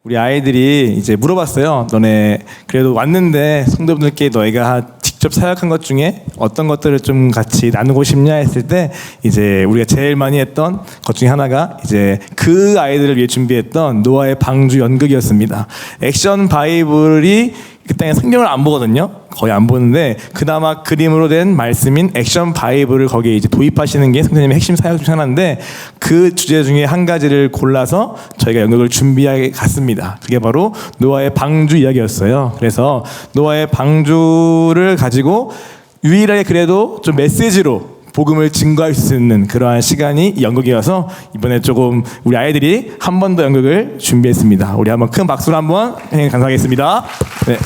우리 아이들이 이제 물어봤어요. 너네 그래도 왔는데 성도분들께 너희가 직접 사역한 것 중에 어떤 것들을 좀 같이 나누고 싶냐 했을 때 이제 우리가 제일 많이 했던 것 중에 하나가 이제 그 아이들을 위해 준비했던 노아의 방주 연극이었습니다. 액션 바이블이 그때 성경을 안 보거든요. 거의 안 보는데 그나마 그림으로 된 말씀인 액션 바이블을 거기에 이제 도입하시는 게 선생님의 핵심 사역 중 하나인데 그 주제 중에 한 가지를 골라서 저희가 연극을 준비해 갔습니다. 그게 바로 노아의 방주 이야기였어요. 그래서 노아의 방주를 가지고 유일하게 그래도 좀 메시지로 복음을 증거할 수 있는 그러한 시간이 연극이어서 이번에 조금 우리 아이들이 한 번 더 연극을 준비했습니다. 우리 한번 큰 박수로 한번 감사하겠습니다. 네.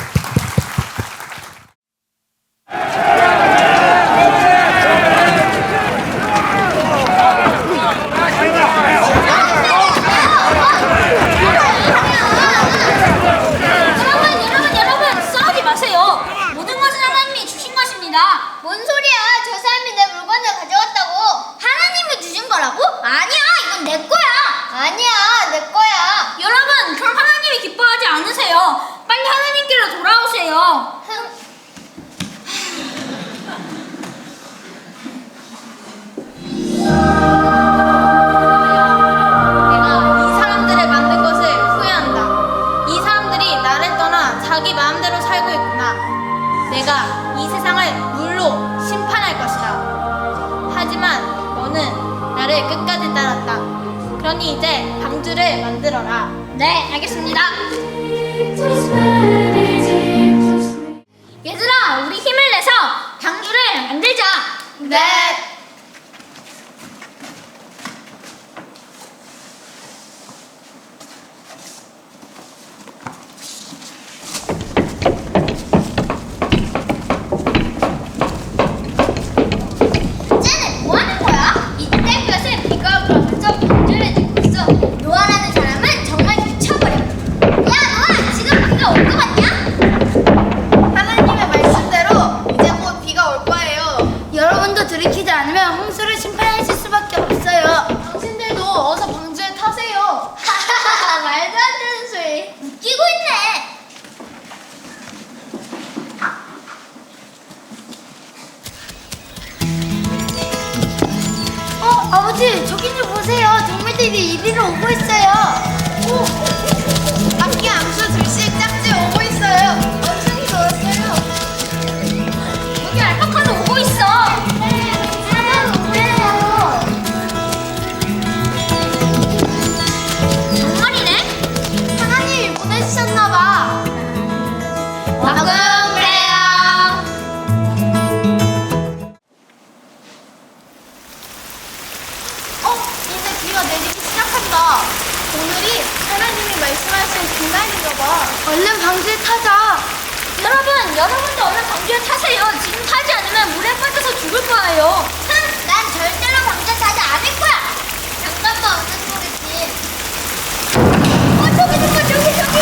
여러분 싸우지 마세요. 모든 것은 하나님이 주신 것입니다. 뭔 소리야? 저 사람이 내 물건을 가져갔다고. 하나님이 주신 거라고? 아니야, 이건 내 거야. 아니야, 내 거야. 여러분 그럼 하나님이 기뻐하지 않으세요. 빨리 하나님께로 돌아오세요. 내가 이 사람들을 만든 것을 후회한다. 이 사람들이 나를 떠나 자기 마음대로 살고 있구나. 내가 이 세상을 물로 심판할 것이다. 하지만 너는 나를 끝까지 따랐다. 그러니 이제 방주를 만들어라. 네, 알겠습니다. 얘들아, 우리 힘을 내서 방주를 만들자. 네. 쟤는 뭐 하는 거야? 이때 것을 비가 오면서 방주를 짓고 있어. 노아라는 사람은 정말 미쳐버려. 야, 노아, 지금 비가 올 것 같냐? 하나님의 말씀대로 이제 곧 비가 올 거예요. 여러분도 들이키지 않으면 홍수를 심판하실 수밖에 없어요. 당신들도 어서 방주에 타세요. 하하하, 말도 안 되는 소리. 웃기고 있네. 아버지, 저기 좀 보세요. 동물들이 이리로 오고 있어요. 바퀴 암수 둘씩 짝지 오고 있어요. 원숭이도 왔어요. 여기 알파카도 오고 있어. 사람 오네요. 정말이네. 하나님이 보내주셨나봐. 그래요. 이제 비가 내리기 시작한다. 오늘이 하나님이 말씀하신 그날인가봐. 얼른 방주에 타자. 여러분도 얼른 방주에 타세요. 지금 타지 않으면 물에 빠져서 죽을 거예요. 난 절대로 방주에 타지 않을 거야. 잠깐만, 무슨 소리지? 저기.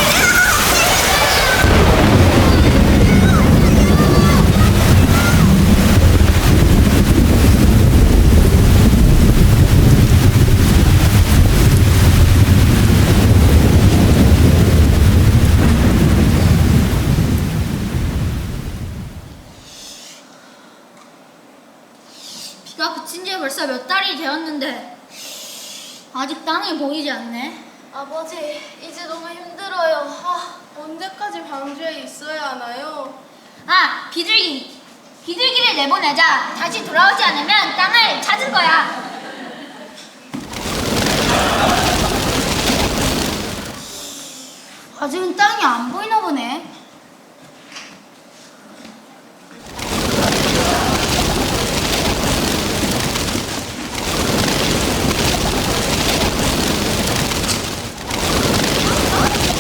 비가 그친 지 벌써 몇 달이 되었는데 아직 땅이 보이지 않네. 아버지, 이제 너무 힘들어요. 언제까지 방주에 있어야 하나요? 아, 비둘기를 내보내자. 다시 돌아오지 않으면 땅을 찾을 거야. 아직은 땅이 안 보이나 보네.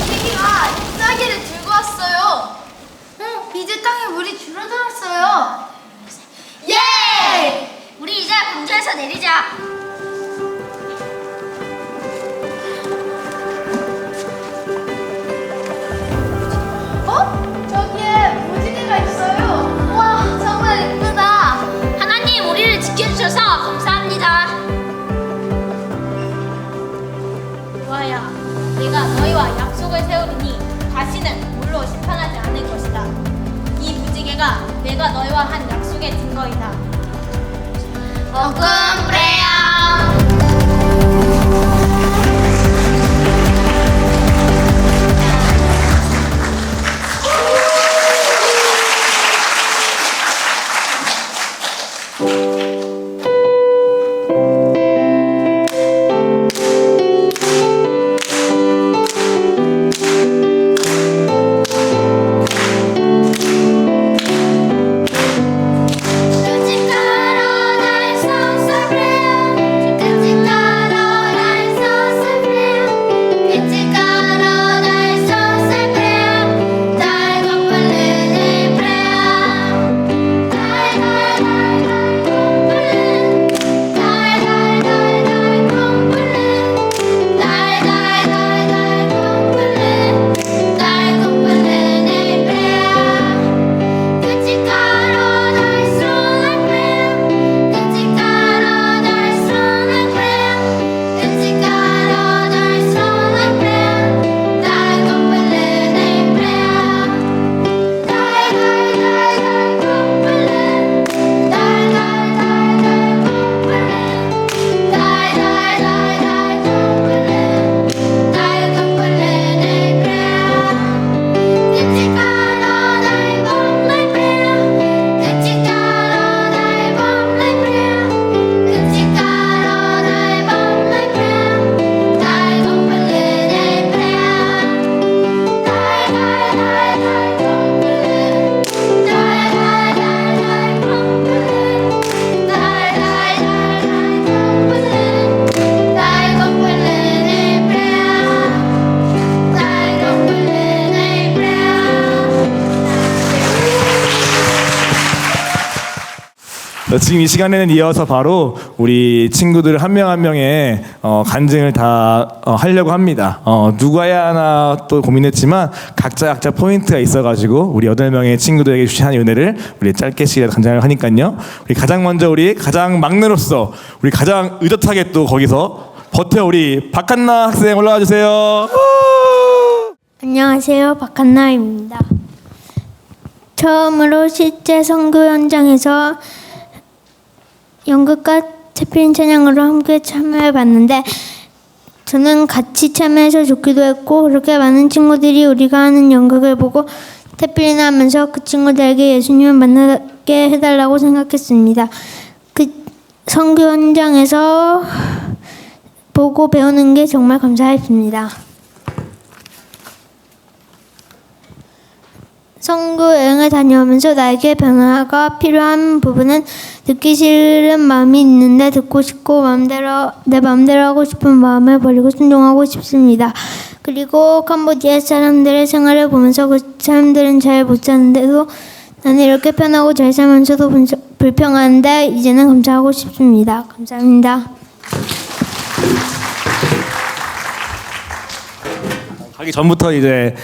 피기가 잎사귀를 들고 왔어요. 이제 땅에 물이 줄어들었어요. 예! 우리 이제 방주에서 내리자. 저기에 무지개가 있어요. 와, 정말 예쁘다. 하나님, 우리를 지켜주셔서 감사합니다. 노아야, 내가 너희와 너희와 약속을 세우리니 다시는 물로 심판하지 않을 것이다. 이 무지개가 내가 너희와 한 약속의 증거이다. 복음 프레요. 지금 이 시간에는 이어서 바로 우리 친구들 한 명 한 명의 간증을 다 하려고 합니다. 누가 해야 하나 또 고민했지만 각자 포인트가 있어가지고 우리 8명의 친구들에게 주신 은혜를 우리 짧게씩이라도 간증을 하니까요. 우리 가장 먼저 우리 가장 막내로서 우리 가장 의젓하게 또 거기서 버텨 우리 박한나 학생 올라와 주세요. 안녕하세요. 박한나입니다. 처음으로 실제 선교 현장에서 연극과 태필인 찬양으로 함께 참여해봤는데 저는 같이 참여해서 좋기도 했고 그렇게 많은 친구들이 우리가 하는 연극을 보고 태필인을 하면서 그 친구들에게 예수님을 만나게 해달라고 생각했습니다. 그 선교 현장에서 보고 배우는 게 정말 감사했습니다. 선교 여행을 다녀오면서 나에게 변화가 필요한 부분은 듣기 싫은 마음이 있는데 듣고 싶고 내 마음대로 하고 싶은 마음을 버리고 순종하고 싶습니다. 그리고 캄보디아 사람들의 생활을 보면서 그 사람들은 잘 못 사는데도 나는 이렇게 편하고 잘 살면서도 불평하는데 이제는 감사하고 싶습니다. 감사합니다. 가기 전부터 이제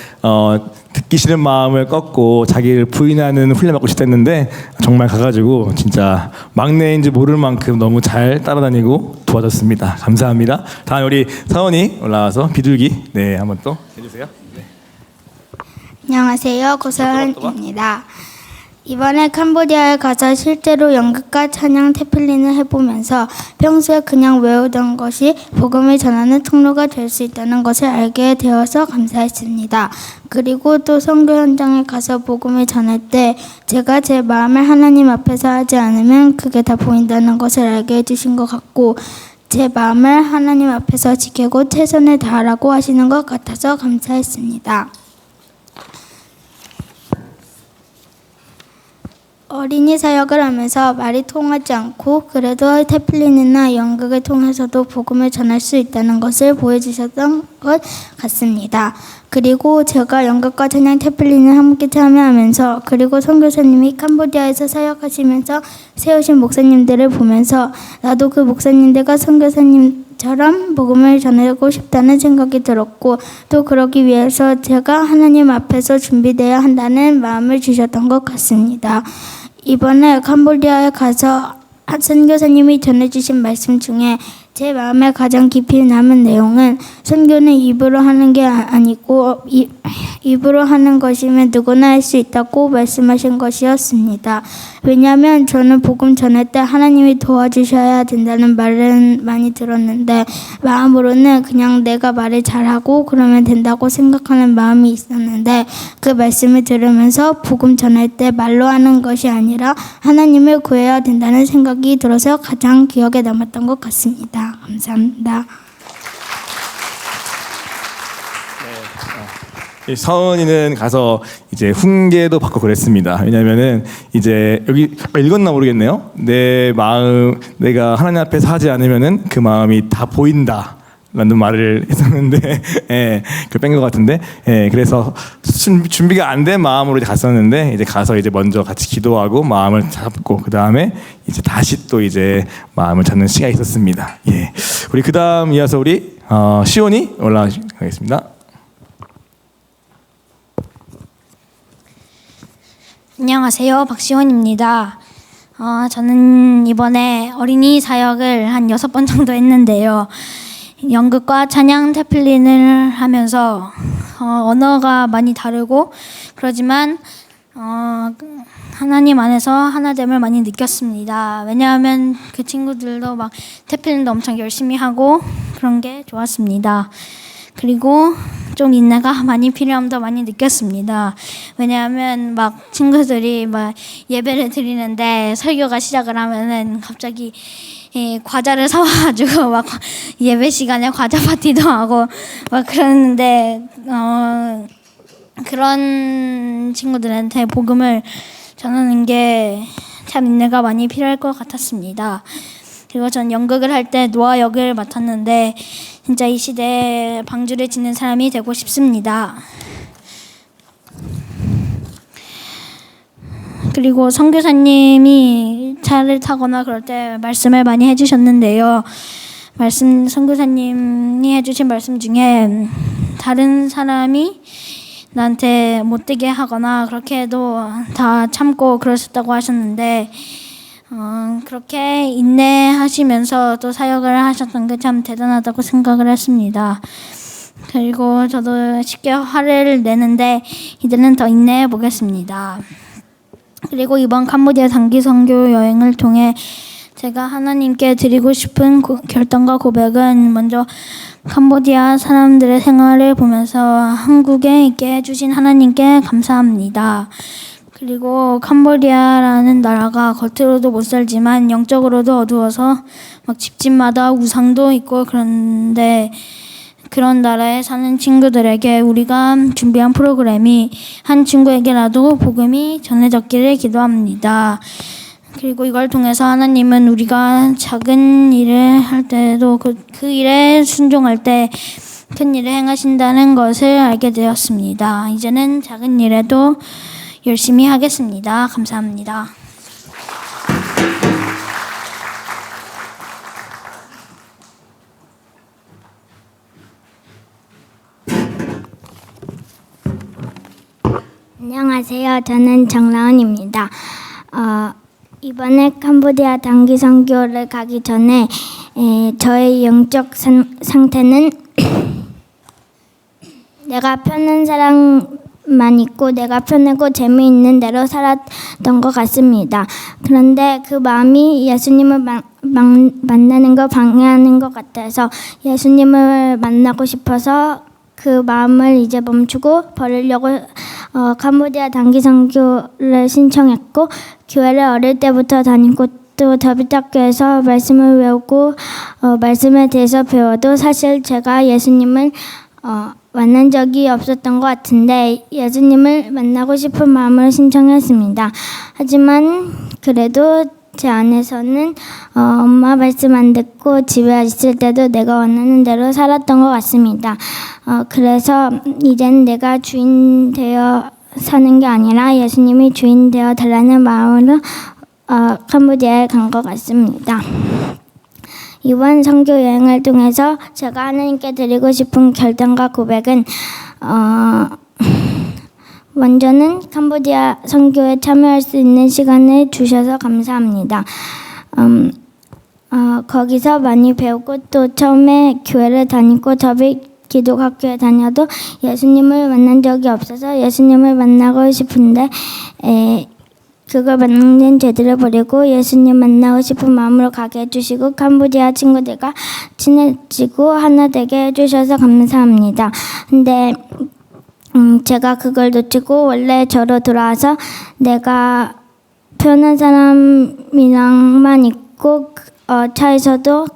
듣기 싫은 마음을 꺾고 자기를 부인하는 훈련 받고 싶었는데 정말 가가지고 진짜 막내인지 모를 만큼 너무 잘 따라다니고 도와줬습니다. 감사합니다. 다음 우리 사원이 올라와서 비둘기 한번 또 해주세요. 네. 안녕하세요. 고서연입니다. 이번에 캄보디아에 가서 실제로 연극과 찬양 태필린을 해보면서 평소에 그냥 외우던 것이 복음을 전하는 통로가 될 수 있다는 것을 알게 되어서 감사했습니다. 그리고 또 선교 현장에 가서 복음을 전할 때 제가 제 마음을 하나님 앞에서 하지 않으면 그게 다 보인다는 것을 알게 해주신 것 같고 제 마음을 하나님 앞에서 지키고 최선을 다하라고 하시는 것 같아서 감사했습니다. 어린이 사역을 하면서 말이 통하지 않고 그래도 태플린이나 연극을 통해서도 복음을 전할 수 있다는 것을 보여주셨던 것 같습니다. 그리고 제가 연극과 찬양 태플린을 함께 참여하면서 그리고 선교사님이 캄보디아에서 사역하시면서 세우신 목사님들을 보면서 나도 그 목사님들과 선교사님처럼 복음을 전하고 싶다는 생각이 들었고 또 그러기 위해서 제가 하나님 앞에서 준비되어야 한다는 마음을 주셨던 것 같습니다. 이번에 캄보디아에 가서 선교사님이 전해주신 말씀 중에 제 마음에 가장 깊이 남은 내용은 선교는 입으로 하는 게 아니고 입으로 하는 것이면 누구나 할 수 있다고 말씀하신 것이었습니다. 왜냐하면 저는 복음 전할 때 하나님이 도와주셔야 된다는 말은 많이 들었는데 마음으로는 그냥 내가 말을 잘하고 그러면 된다고 생각하는 마음이 있었는데 그 말씀을 들으면서 복음 전할 때 말로 하는 것이 아니라 하나님을 구해야 된다는 생각이 들어서 가장 기억에 남았던 것 같습니다. 감사합니다. 이 서은이는 가서 이제 훈계도 받고 그랬습니다. 왜냐면은 이제 여기 읽었나 모르겠네요. 내 마음, 내가 하나님 앞에서 하지 않으면은 그 마음이 다 보인다. 라는 말을 했었는데, 예, 그 뺀 것 같은데, 예, 그래서 준비가 안 된 마음으로 이제 갔었는데, 이제 가서 이제 먼저 같이 기도하고 마음을 잡고, 그 다음에 이제 다시 또 이제 마음을 잡는 시간이 있었습니다. 예. 우리 그 다음 이어서 우리, 시온이 올라가겠습니다. 안녕하세요. 박시원입니다. 저는 이번에 어린이 사역을 한 6번 정도 했는데요. 연극과 찬양 태플린을 하면서 언어가 많이 다르고 그러지만 하나님 안에서 하나됨을 많이 느꼈습니다. 왜냐하면 그 친구들도 막 태플린도 엄청 열심히 하고 그런 게 좋았습니다. 그리고 좀 인내가 많이 필요함도 많이 느꼈습니다. 왜냐하면 막 친구들이 막 예배를 드리는데 설교가 시작을 하면은 갑자기 과자를 사와가지고 막 예배 시간에 과자 파티도 하고 막 그러는데 그런 친구들한테 복음을 전하는 게 참 인내가 많이 필요할 것 같았습니다. 그리고 전 연극을 할 때 노아 역을 맡았는데 진짜 이 시대에 방주를 짓는 사람이 되고 싶습니다. 그리고 선교사님이 차를 타거나 그럴 때 말씀을 많이 해주셨는데요. 선교사님이 해주신 말씀 중에 다른 사람이 나한테 못되게 하거나 그렇게 해도 다 참고 그러셨다고 하셨는데 그렇게 인내하시면서 또 사역을 하셨던 게 참 대단하다고 생각을 했습니다. 그리고 저도 쉽게 화를 내는데 이제는 더 인내해 보겠습니다. 그리고 이번 캄보디아 단기 선교 여행을 통해 제가 하나님께 드리고 싶은 결단과 고백은 먼저 캄보디아 사람들의 생활을 보면서 한국에 있게 해주신 하나님께 감사합니다. 그리고 캄보디아라는 나라가 겉으로도 못 살지만 영적으로도 어두워서 막 집집마다 우상도 있고 그런데 그런 나라에 사는 친구들에게 우리가 준비한 프로그램이 한 친구에게라도 복음이 전해졌기를 기도합니다. 그리고 이걸 통해서 하나님은 우리가 작은 일을 할 때도 그 일에 순종할 때 큰 일을 행하신다는 것을 알게 되었습니다. 이제는 작은 일에도 열심히 하겠습니다. 감사합니다. 안녕하세요. 저는 정라은입니다. 이번에 캄보디아 단기 선교를 가기 전에 저의 영적 상태는 내가 편한 사랑만 있고 내가 편하고 재미있는 대로 살았던 것 같습니다. 그런데 그 마음이 예수님을 만나는 걸 방해하는 것 같아서 예수님을 만나고 싶어서 그 마음을 이제 멈추고 버리려고 캄보디아 단기 선교를 신청했고 교회를 어릴 때부터 다니고 또 더비탁교에서 말씀을 외우고 말씀에 대해서 배워도 사실 제가 예수님을 만난 적이 없었던 것 같은데 예수님을 만나고 싶은 마음을 신청했습니다. 하지만 그래도 제 안에서는 엄마 말씀 안 듣고 집에 있을 때도 내가 원하는 대로 살았던 것 같습니다. 그래서 이젠 내가 주인 되어 사는 게 아니라 예수님이 주인 되어 달라는 마음으로 캄보디아에 간 것 같습니다. 이번 선교 여행을 통해서 제가 하나님께 드리고 싶은 결단과 고백은 먼저는 캄보디아 선교에 참여할 수 있는 시간을 주셔서 감사합니다. 거기서 많이 배우고 또 처음에 교회를 다니고 저비 기독학교에 다녀도 예수님을 만난 적이 없어서 예수님을 만나고 싶은데 그걸 만난 죄들을 버리고 예수님 만나고 싶은 마음으로 가게 해주시고 캄보디아 친구들과 친해지고 하나 되게 해주셔서 감사합니다. 근데 제가 그걸 놓치고 원래 저로 돌아와서 내가 편한 사람이랑만 있고 차에서도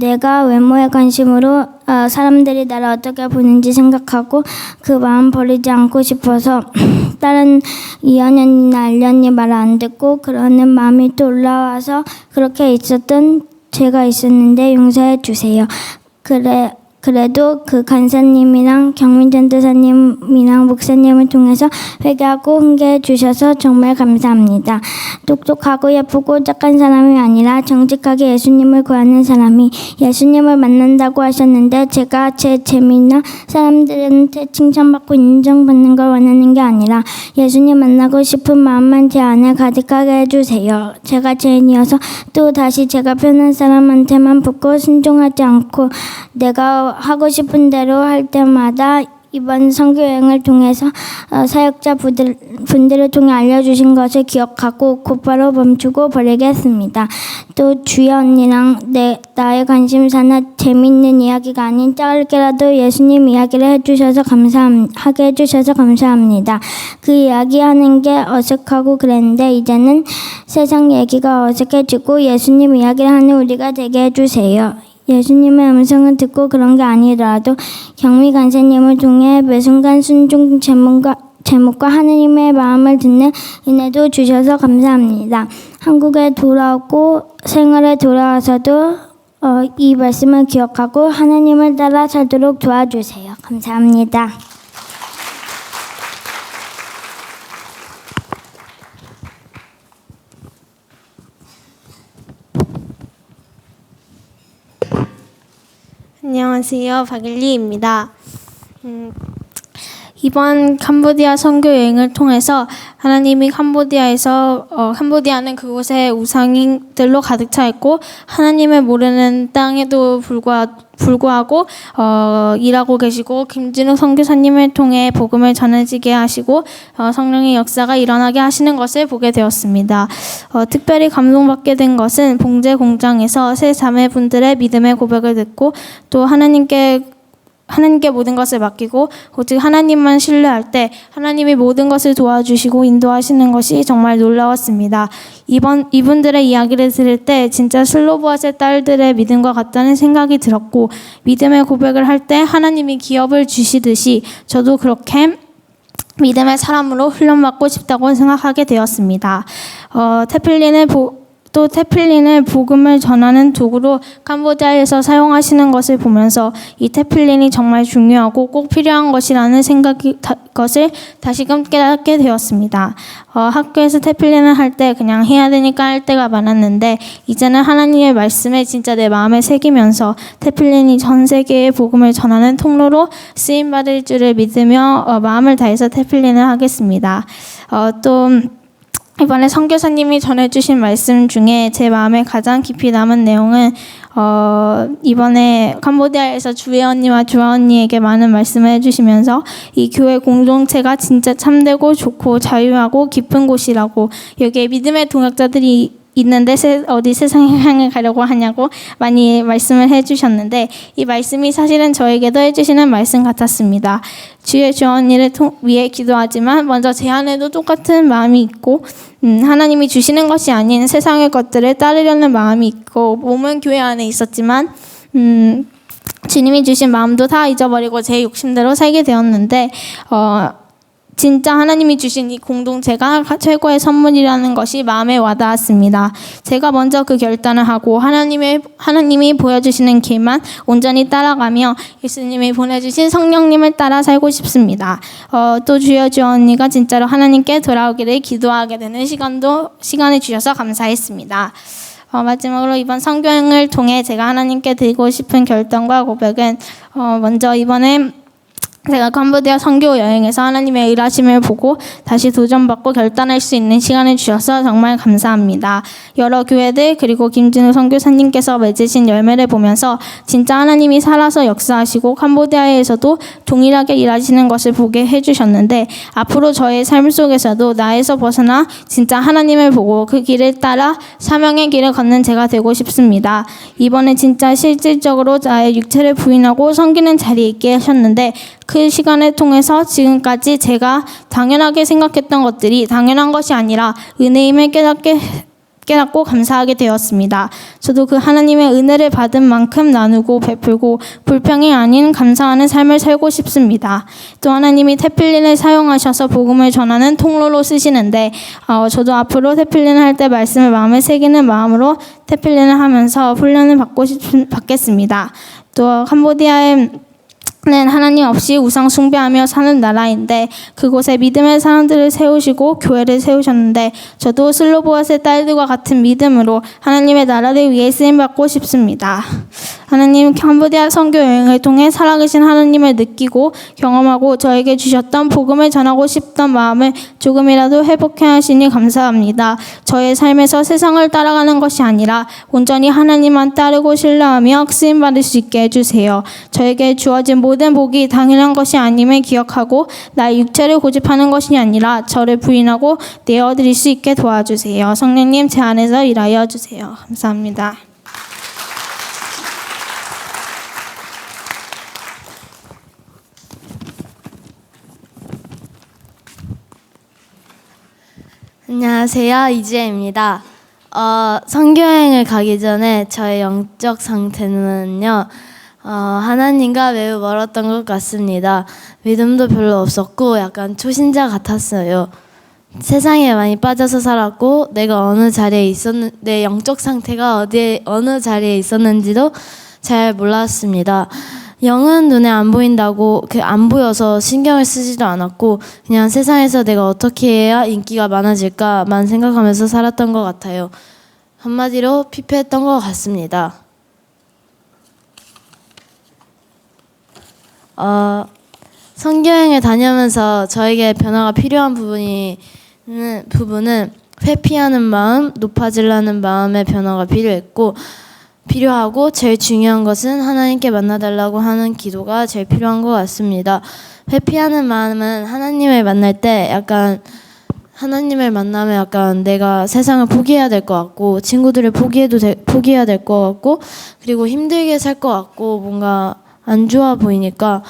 내가 외모에 관심으로 사람들이 나를 어떻게 보는지 생각하고 그 마음 버리지 않고 싶어서 다른 이한현이나 알련이 말 안 듣고 그러는 마음이 또 올라와서 그렇게 있었던 제가 있었는데 용서해 주세요. 그래도 그 간사님이랑 경민전도사님이랑 목사님을 통해서 회개하고 훈계해 주셔서 정말 감사합니다. 똑똑하고 예쁘고 착한 사람이 아니라 정직하게 예수님을 구하는 사람이 예수님을 만난다고 하셨는데 제가 제 재미나 사람들한테 칭찬받고 인정받는 걸 원하는 게 아니라 예수님 만나고 싶은 마음만 제 안에 가득하게 해주세요. 제가 죄인이어서 또 다시 제가 편한 사람한테만 붙고 순종하지 않고 내가 하고 싶은 대로 할 때마다 이번 선교여행을 통해서 사역자 분들을 통해 알려주신 것을 기억하고 곧바로 멈추고 버리겠습니다. 또 주희 언니랑 나의 관심사나 재밌는 이야기가 아닌 짧게라도 예수님 이야기를 하게 해주셔서 감사합니다. 그 이야기하는 게 어색하고 그랬는데 이제는 세상 얘기가 어색해지고 예수님 이야기를 하는 우리가 되게 해주세요. 예수님의 음성을 듣고 그런 게 아니더라도 경미 간사님을 통해 매 순간 순종 제목과 하느님의 마음을 듣는 은혜도 주셔서 감사합니다. 한국에 돌아오고 생활에 돌아와서도 이 말씀을 기억하고 하느님을 따라 살도록 도와주세요. 감사합니다. 안녕하세요. 박일리입니다. 이번 캄보디아 선교 여행을 통해서 하나님이 캄보디아는 그곳에 우상들로 가득 차 있고 하나님을 모르는 땅에도 불구하고 일하고 계시고 김진욱 선교사님을 통해 복음을 전해지게 하시고 성령의 역사가 일어나게 하시는 것을 보게 되었습니다. 특별히 감동받게 된 것은 봉제 공장에서 세 자매분들의 믿음의 고백을 듣고 또 하나님께 모든 것을 맡기고 오직 하나님만 신뢰할 때 하나님이 모든 것을 도와주시고 인도하시는 것이 정말 놀라웠습니다. 이분들의 이야기를 들을 때 진짜 슬로보아스의 딸들의 믿음과 같다는 생각이 들었고 믿음의 고백을 할 때 하나님이 기업을 주시듯이 저도 그렇게 믿음의 사람으로 훈련받고 싶다고 생각하게 되었습니다. 태플린을 복음을 전하는 도구로 캄보디아에서 사용하시는 것을 보면서 이 태플린이 정말 중요하고 꼭 필요한 것이라는 것을 다시금 깨닫게 되었습니다. 학교에서 태플린을 할 때 그냥 해야 되니까 할 때가 많았는데 이제는 하나님의 말씀을 진짜 내 마음에 새기면서 태플린이 전 세계에 복음을 전하는 통로로 쓰임받을 줄을 믿으며 마음을 다해서 태플린을 하겠습니다. 또 이번에 선교사님이 전해주신 말씀 중에 제 마음에 가장 깊이 남은 내용은 이번에 캄보디아에서 주혜 언니와 주아 언니에게 많은 말씀을 해주시면서 이 교회 공동체가 진짜 참되고 좋고 자유하고 깊은 곳이라고 여기에 믿음의 동역자들이 있는데 어디 세상에 향해 가려고 하냐고 많이 말씀을 해주셨는데 이 말씀이 사실은 저에게도 해주시는 말씀 같았습니다. 주의 주아 언니를 위해 기도하지만 먼저 제 안에도 똑같은 마음이 있고 하나님이 주시는 것이 아닌 세상의 것들을 따르려는 마음이 있고 몸은 교회 안에 있었지만 주님이 주신 마음도 다 잊어버리고 제 욕심대로 살게 되었는데 진짜 하나님이 주신 이 공동체가 최고의 선물이라는 것이 마음에 와닿았습니다. 제가 먼저 그 결단을 하고 하나님이 보여주시는 길만 온전히 따라가며 예수님이 보내주신 성령님을 따라 살고 싶습니다. 또 주여 주어 언니가 진짜로 하나님께 돌아오기를 기도하게 되는 시간을 주셔서 감사했습니다. 마지막으로 이번 선교여행을 통해 제가 하나님께 드리고 싶은 결단과 고백은 먼저 이번에 제가 캄보디아 선교 여행에서 하나님의 일하심을 보고 다시 도전받고 결단할 수 있는 시간을 주셔서 정말 감사합니다. 여러 교회들 그리고 김진우 선교사님께서 맺으신 열매를 보면서 진짜 하나님이 살아서 역사하시고 캄보디아에서도 동일하게 일하시는 것을 보게 해주셨는데 앞으로 저의 삶 속에서도 나에서 벗어나 진짜 하나님을 보고 그 길을 따라 사명의 길을 걷는 제가 되고 싶습니다. 이번에 진짜 실질적으로 나의 육체를 부인하고 섬기는 자리에 있게 하셨는데 그 시간을 통해서 지금까지 제가 당연하게 생각했던 것들이 당연한 것이 아니라 은혜임을 깨닫고 감사하게 되었습니다. 저도 그 하나님의 은혜를 받은 만큼 나누고 베풀고 불평이 아닌 감사하는 삶을 살고 싶습니다. 또 하나님이 태필린을 사용하셔서 복음을 전하는 통로로 쓰시는데 저도 앞으로 태필린을 할 때 말씀을 마음에 새기는 마음으로 태필린을 하면서 훈련을 받겠습니다. 또 캄보디아에 는 하나님 없이 우상 숭배하며 사는 나라인데 그곳에 믿음의 사람들을 세우시고 교회를 세우셨는데 저도 슬로보아스의 딸들과 같은 믿음으로 하나님의 나라를 위해 쓰임받고 싶습니다. 하나님 캄보디아 선교 여행을 통해 살아계신 하나님을 느끼고 경험하고 저에게 주셨던 복음을 전하고 싶던 마음을 조금이라도 회복해 하시니 감사합니다. 저의 삶에서 세상을 따라가는 것이 아니라 온전히 하나님만 따르고 신뢰하며 쓰임받을 수 있게 해주세요. 저에게 주어진 모든 복이 당연한 것이 아님을 기억하고 나의 육체를 고집하는 것이 아니라 저를 부인하고 내어드릴 수 있게 도와주세요. 성령님 제 안에서 일하여 주세요. 감사합니다. 안녕하세요. 이지혜입니다. 선교여행을 가기 전에 저의 영적 상태는요. 하나님과 매우 멀었던 것 같습니다. 믿음도 별로 없었고 약간 초신자 같았어요. 세상에 많이 빠져서 살았고 내가 어느 자리에 내 영적 상태가 어느 자리에 있었는지도 잘 몰랐습니다. 영은 눈에 안 보인다고 안 보여서 신경을 쓰지도 않았고 그냥 세상에서 내가 어떻게 해야 인기가 많아질까만 생각하면서 살았던 것 같아요. 한마디로 피폐했던 것 같습니다. 선교여행을 다니면서 저에게 변화가 필요한 부분은 회피하는 마음, 높아지려는 마음의 변화가 필요하고 제일 중요한 것은 하나님께 만나달라고 하는 기도가 제일 필요한 것 같습니다. 회피하는 마음은 하나님을 만나면 약간 내가 세상을 포기해야 될 것 같고 친구들을 포기해야 될 것 같고 그리고 힘들게 살 것 같고 뭔가 안 좋아 보이니까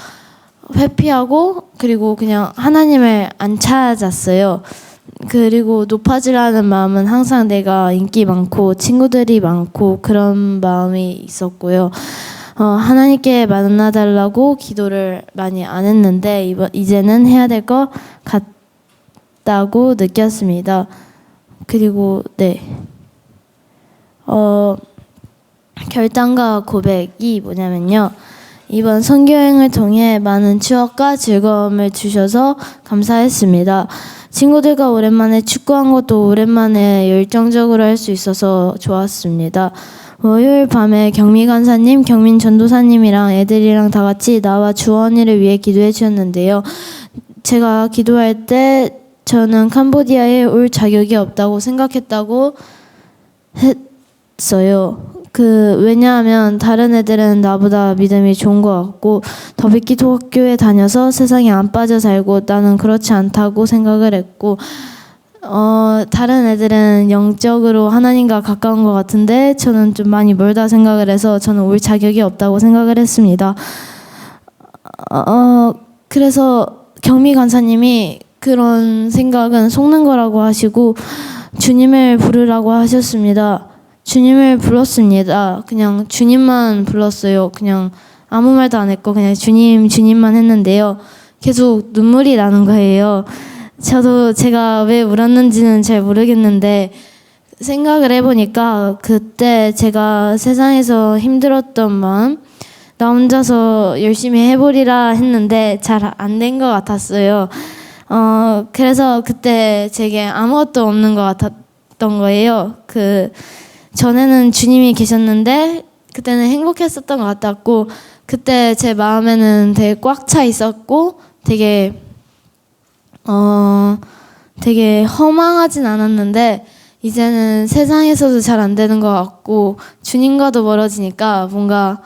회피하고 그리고 그냥 하나님을 안 찾았어요. 그리고 높아지라는 마음은 항상 내가 인기 많고 친구들이 많고 그런 마음이 있었고요. 하나님께 만나달라고 기도를 많이 안 했는데 이제는 해야 될 것 같다고 느꼈습니다. 그리고 결단과 고백이 뭐냐면요. 이번 선교여행을 통해 많은 추억과 즐거움을 주셔서 감사했습니다. 친구들과 오랜만에 축구한 것도 오랜만에 열정적으로 할 수 있어서 좋았습니다. 월요일 밤에 경미 간사님, 경민 전도사님이랑 애들이랑 다 같이 나와 주원이를 위해 기도해 주셨는데요. 제가 기도할 때 저는 캄보디아에 올 자격이 없다고 생각했다고 했어요. 왜냐하면 다른 애들은 나보다 믿음이 좋은 것 같고 더비키토 학교에 다녀서 세상에 안 빠져 살고 나는 그렇지 않다고 생각을 했고 다른 애들은 영적으로 하나님과 가까운 것 같은데 저는 좀 많이 멀다 생각을 해서 저는 올 자격이 없다고 생각을 했습니다. 그래서 경미 간사님이 그런 생각은 속는 거라고 하시고 주님을 부르라고 하셨습니다. 주님을 불렀습니다. 그냥 주님만 불렀어요. 그냥 아무 말도 안 했고 그냥 주님만 했는데요. 계속 눈물이 나는 거예요. 저도 제가 왜 울었는지는 잘 모르겠는데 생각을 해보니까 그때 제가 세상에서 힘들었던 마음 나 혼자서 열심히 해보리라 했는데 잘 안 된 것 같았어요. 그래서 그때 제게 아무것도 없는 것 같았던 거예요. 전에는 주님이 계셨는데 그때는 행복했었던 것 같았고 그때 제 마음에는 되게 꽉 차 있었고 되게 허망하진 않았는데 이제는 세상에서도 잘 안 되는 것 같고 주님과도 멀어지니까 뭔가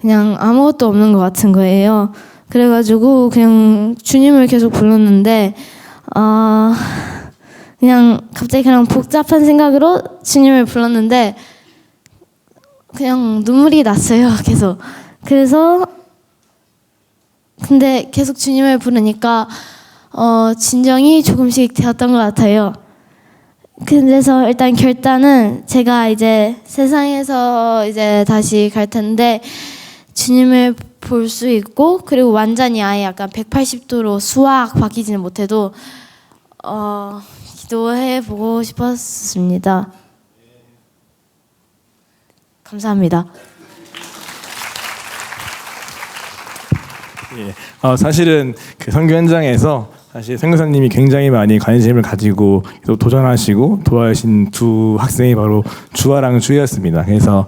그냥 아무것도 없는 것 같은 거예요. 그래가지고 그냥 주님을 계속 불렀는데 그냥 갑자기 그냥 복잡한 생각으로 주님을 불렀는데 그냥 눈물이 났어요. 계속. 그래서 근데 계속 주님을 부르니까 진정이 조금씩 되었던 것 같아요. 그래서 일단 결단은 제가 이제 세상에서 이제 다시 갈 텐데 주님을 볼 수 있고 그리고 완전히 아예 약간 180도로 수학 바뀌지는 못해도 기도해 보고 싶었습니다. 감사합니다. 예, 사실은 그 선교 현장에서 사실 선교사님이 굉장히 많이 관심을 가지고 또 도전하시고 도와주신 두 학생이 바로 주아랑 주희였습니다. 그래서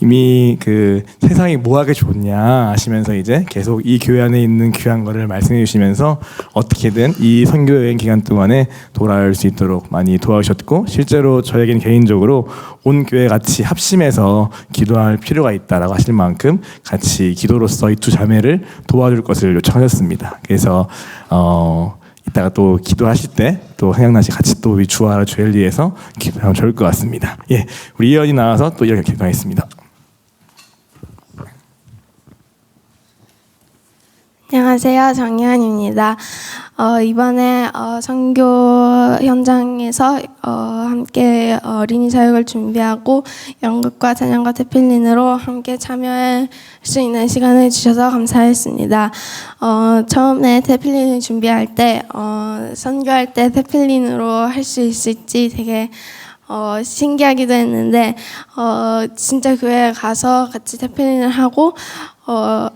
이미 그 세상이 뭐하게 좋냐 하시면서 이제 계속 이 교회 안에 있는 귀한 거를 말씀해 주시면서 어떻게든 이 선교 여행 기간 동안에 돌아올 수 있도록 많이 도와주셨고 실제로 저에겐 개인적으로 온 교회 같이 합심해서 기도할 필요가 있다라고 하실 만큼 같이 기도로서 이 두 자매를 도와줄 것을 요청하셨습니다. 그래서 이따가 또 기도하실 때 또 생각나시 같이 또 우리 주아라 주엘리에서 기도하면 좋을 것 같습니다. 예, 우리 이현이 나와서 또 이렇게 기도하겠습니다. 안녕하세요, 정희환입니다. 이번에 선교 현장에서 함께 어린이 사역을 준비하고 연극과 찬양과 태필린으로 함께 참여할 수 있는 시간을 주셔서 감사했습니다. 처음에 태필린을 준비할 때 선교할 때 태필린으로 할 수 있을지 되게 신기하기도 했는데 진짜 교회에 가서 같이 태필린을 하고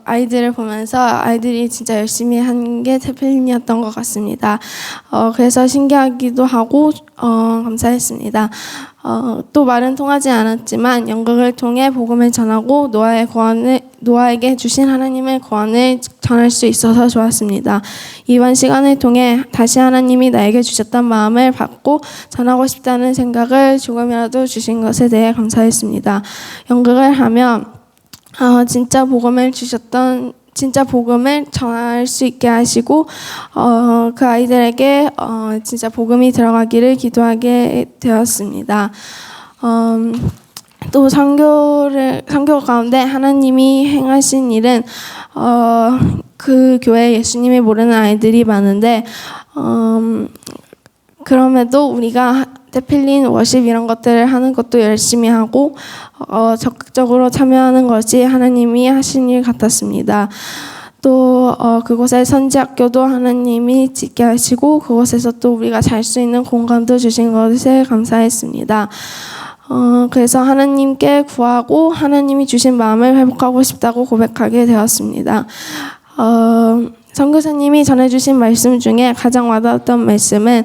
아이들을 보면서 아이들이 진짜 열심히 한 게 태필린이었던 것 같습니다. 그래서 신기하기도 하고 감사했습니다. 또 말은 통하지 않았지만 연극을 통해 복음을 전하고 노아에게 주신 하나님의 구원을 전할 수 있어서 좋았습니다. 이번 시간을 통해 다시 하나님이 나에게 주셨던 마음을 받고 전하고 싶다는 생각을 조금이라도 주신 것에 대해 감사했습니다. 연극을 하며 진짜 복음을 전할 수 있게 하시고 그 아이들에게 진짜 복음이 들어가기를 기도하게 되었습니다. 또 선교 가운데 하나님이 행하신 일은 그 교회에 예수님이 모르는 아이들이 많은데 그럼에도 우리가 태필린 워십 이런 것들을 하는 것도 열심히 하고 적극적으로 참여하는 것이 하나님이 하신 일 같았습니다. 또 그곳에 선지학교도 하나님이 짓게 하시고 그곳에서 또 우리가 잘 수 있는 공간도 주신 것에 감사했습니다. 그래서 하나님께 구하고 하나님이 주신 마음을 회복하고 싶다고 고백하게 되었습니다. 선교사님이 전해주신 말씀 중에 가장 와닿았던 말씀은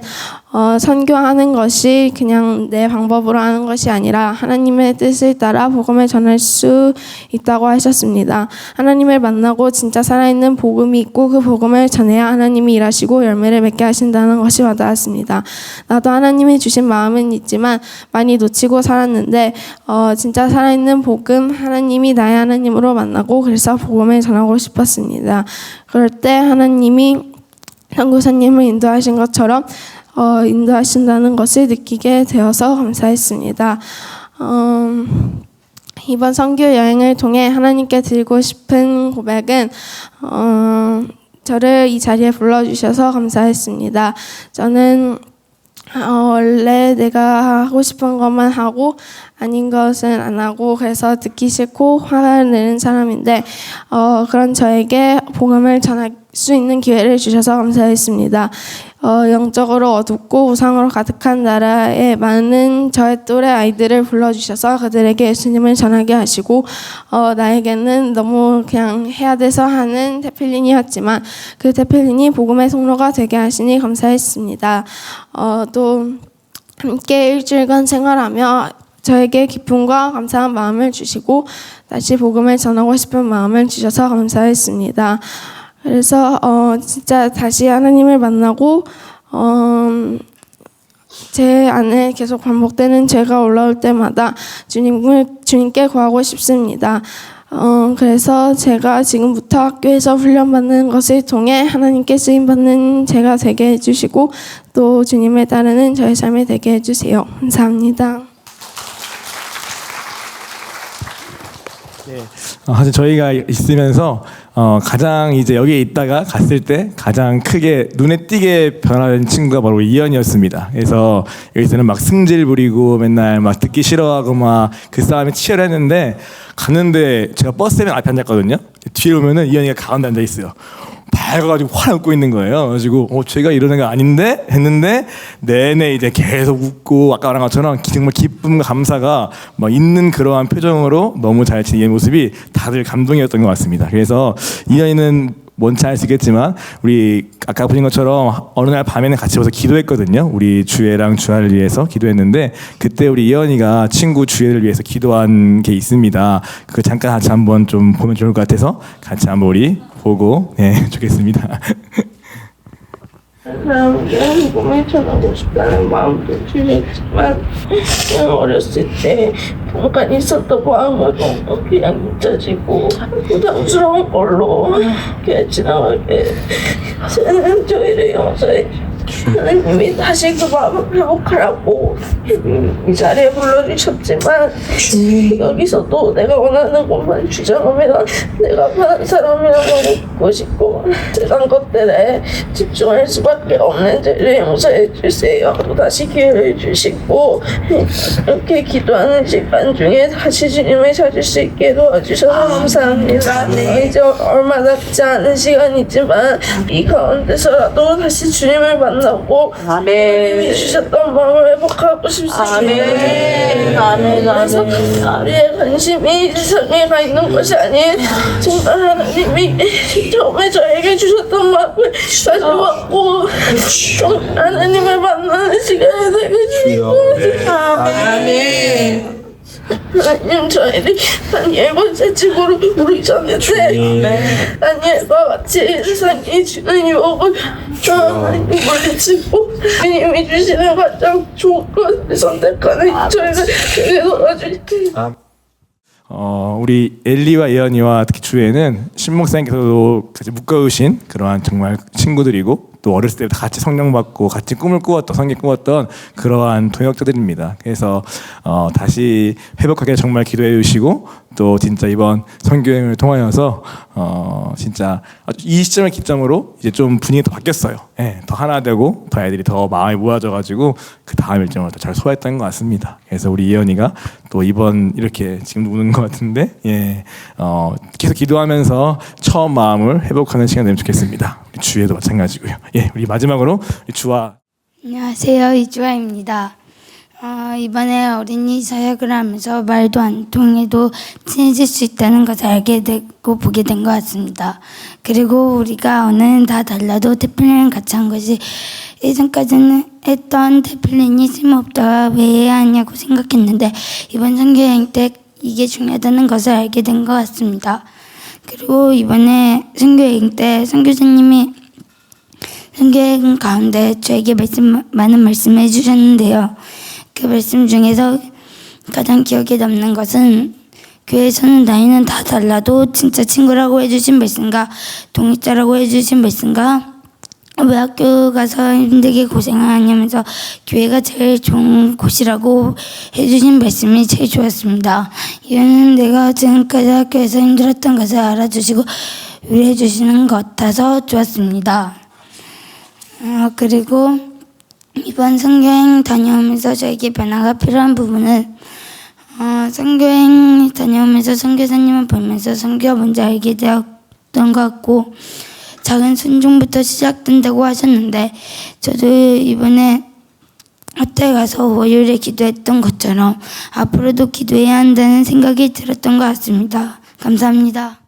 선교하는 것이 그냥 내 방법으로 하는 것이 아니라 하나님의 뜻을 따라 복음을 전할 수 있다고 하셨습니다. 하나님을 만나고 진짜 살아있는 복음이 있고 그 복음을 전해야 하나님이 일하시고 열매를 맺게 하신다는 것이 와닿았습니다. 나도 하나님이 주신 마음은 있지만 많이 놓치고 살았는데 진짜 살아있는 복음, 하나님이 나의 하나님으로 만나고 그래서 복음을 전하고 싶었습니다. 그럴 때 하나님이 선교사님을 인도하신 것처럼 인도하신다는 것을 느끼게 되어서 감사했습니다. 이번 선교 여행을 통해 하나님께 드리고 싶은 고백은 저를 이 자리에 불러주셔서 감사했습니다. 저는 원래 내가 하고 싶은 것만 하고 아닌 것은 안 하고 그래서 듣기 싫고 화가 내는 사람인데 그런 저에게 복음을 전할 수 있는 기회를 주셔서 감사했습니다. 영적으로 어둡고 우상으로 가득한 나라에 많은 저의 또래 아이들을 불러주셔서 그들에게 예수님을 전하게 하시고 나에게는 너무 그냥 해야 돼서 하는 태필린이었지만 그 태필린이 복음의 통로가 되게 하시니 감사했습니다. 또 함께 일주일간 생활하며 저에게 기쁨과 감사한 마음을 주시고 다시 복음을 전하고 싶은 마음을 주셔서 감사했습니다. 그래서 진짜 다시 하나님을 만나고 제 안에 계속 반복되는 죄가 올라올 때마다 주님께 구하고 싶습니다. 그래서 제가 지금부터 학교에서 훈련받는 것을 통해 하나님께 쓰임받는 제가 되게 해주시고 또 주님을 따르는 저의 삶이 되게 해주세요. 감사합니다. 사실 저희가 있으면서 가장 이제 여기에 있다가 갔을 때 가장 크게 눈에 띄게 변화된 친구가 바로 이현이었습니다. 그래서 여기서는 막 승질 부리고 맨날 막 듣기 싫어하고 막 그 싸움에 치열했는데 갔는데 제가 버스에 앞에 앉았거든요. 뒤에 오면은 이현이가 가운데 앉아 있어요. 밝아가지고 화를 웃고 있는 거예요. 그래가지고 제가 이러는 거 아닌데 했는데 내내 이제 계속 웃고 아까 말한 것처럼 정말 기쁨과 감사가 막 있는 그러한 표정으로 너무 잘 지낸 모습이 다들 감동이었던 것 같습니다. 그래서 이현이는 뭔지 알 수 있겠지만 우리 아까 보신 것처럼 어느 날 밤에는 같이 와서 기도했거든요. 우리 주애랑 주아를 위해서 기도했는데 그때 우리 이현이가 친구 주애를 위해서 기도한 게 있습니다. 그거 잠깐 같이 한번 좀 보면 좋을 것 같아서 같이 한번 우리 보고 좋겠습니다. 사람들은 복음을 전하고 싶다는 마음도 주셨지만 어렸을 때 잠깐 있었던 마음은 그냥 잊혀지고 부담스러운 걸로 그냥 지나가게 저희를 용서해 하나님이 다시 그 마음을 회복하라고 이 자리에 불러주셨지만 여기서도 내가 원하는 것만 주장하면 내가 편한 사람이라고 믿고 싶고 세상 것들에 집중할 수밖에 없는 저를 용서해 주세요. 또 다시 기회를 주시고 이렇게 기도하는 시간 중에 다시 주님을 찾을 수 있게 도와주셔서 감사합니다. 이제 얼마 남지 않은 시간이지만 이 가운데서라도 다시 주님을 만나고 주님이 주셨던 마음을 회복하고 싶습니다. 그래서 우리의 관심이 세상에 가 있는 것이 아닌 정말 하나님이 처음에 저에게 주셨던 마음을 다시 왔고 하나님을 만나는 시간이 되게 주시고 아멘. 하나님 저희를 다니엘과 새 친구를 부르셨는데 다니엘과 같이 세상이 주는 유혹을 하나님 물리치고 주님이 주시는 가장 좋은 것을 선택하는 저희를 되게 도와주세요. 우리 엘리와 예언이와 특히 주에는 신목사님께서도 같이 묶어주신 그러한 정말 친구들이고 또 어렸을 때부터 같이 성령 받고 같이 꿈을 꾸었던 성경 꾸었던 그러한 동역자들입니다. 그래서 다시 회복하게 정말 기도해 주시고 또 진짜 이번 선교행을 통하여서 진짜 이 시점을 기점으로 이제 좀 분위기가 더 바뀌었어요. 더 하나 되고 더 애들이 더 마음이 모아져가지고 그 다음 일정을 더 잘 소화했던 것 같습니다. 그래서 우리 이현이가 또 이번 이렇게 지금 우는 것 같은데 계속 기도하면서 처음 마음을 회복하는 시간 되면 좋겠습니다. 우리 주에도 마찬가지고요. 우리 마지막으로 우리 주아. 안녕하세요, 이주아입니다. 이번에 어린이 사역을 하면서 말도 안 통해도 친해질 수 있다는 것을 알게 되고 보게 된 것 같습니다. 그리고 우리가 언어는 다 달라도 태플린을 같이 한 것이 예전까지는 했던 태플린이 쓸모없다가 왜 해야 하냐고 생각했는데 이번 선교여행 때 이게 중요하다는 것을 알게 된 것 같습니다. 그리고 이번에 선교여행 때 선교사님이 선교여행 가운데 저에게 많은 말씀을 해주셨는데요. 그 말씀 중에서 가장 기억에 남는 것은 교회에서는 나이는 다 달라도 진짜 친구라고 해주신 말씀과 동역자라고 해주신 말씀과 왜 학교 가서 힘들게 고생하냐면서 교회가 제일 좋은 곳이라고 해주신 말씀이 제일 좋았습니다. 이유는 내가 지금까지 학교에서 힘들었던 것을 알아주시고 위로해 주시는 것 같아서 좋았습니다. 그리고 이번 선교행 다녀오면서 저에게 변화가 필요한 부분은 선교행 다녀오면서 선교사님을 보면서 선교가 뭔지 알게 되었던 것 같고 작은 순종부터 시작된다고 하셨는데 저도 이번에 호텔 가서 월요일에 기도했던 것처럼 앞으로도 기도해야 한다는 생각이 들었던 것 같습니다. 감사합니다.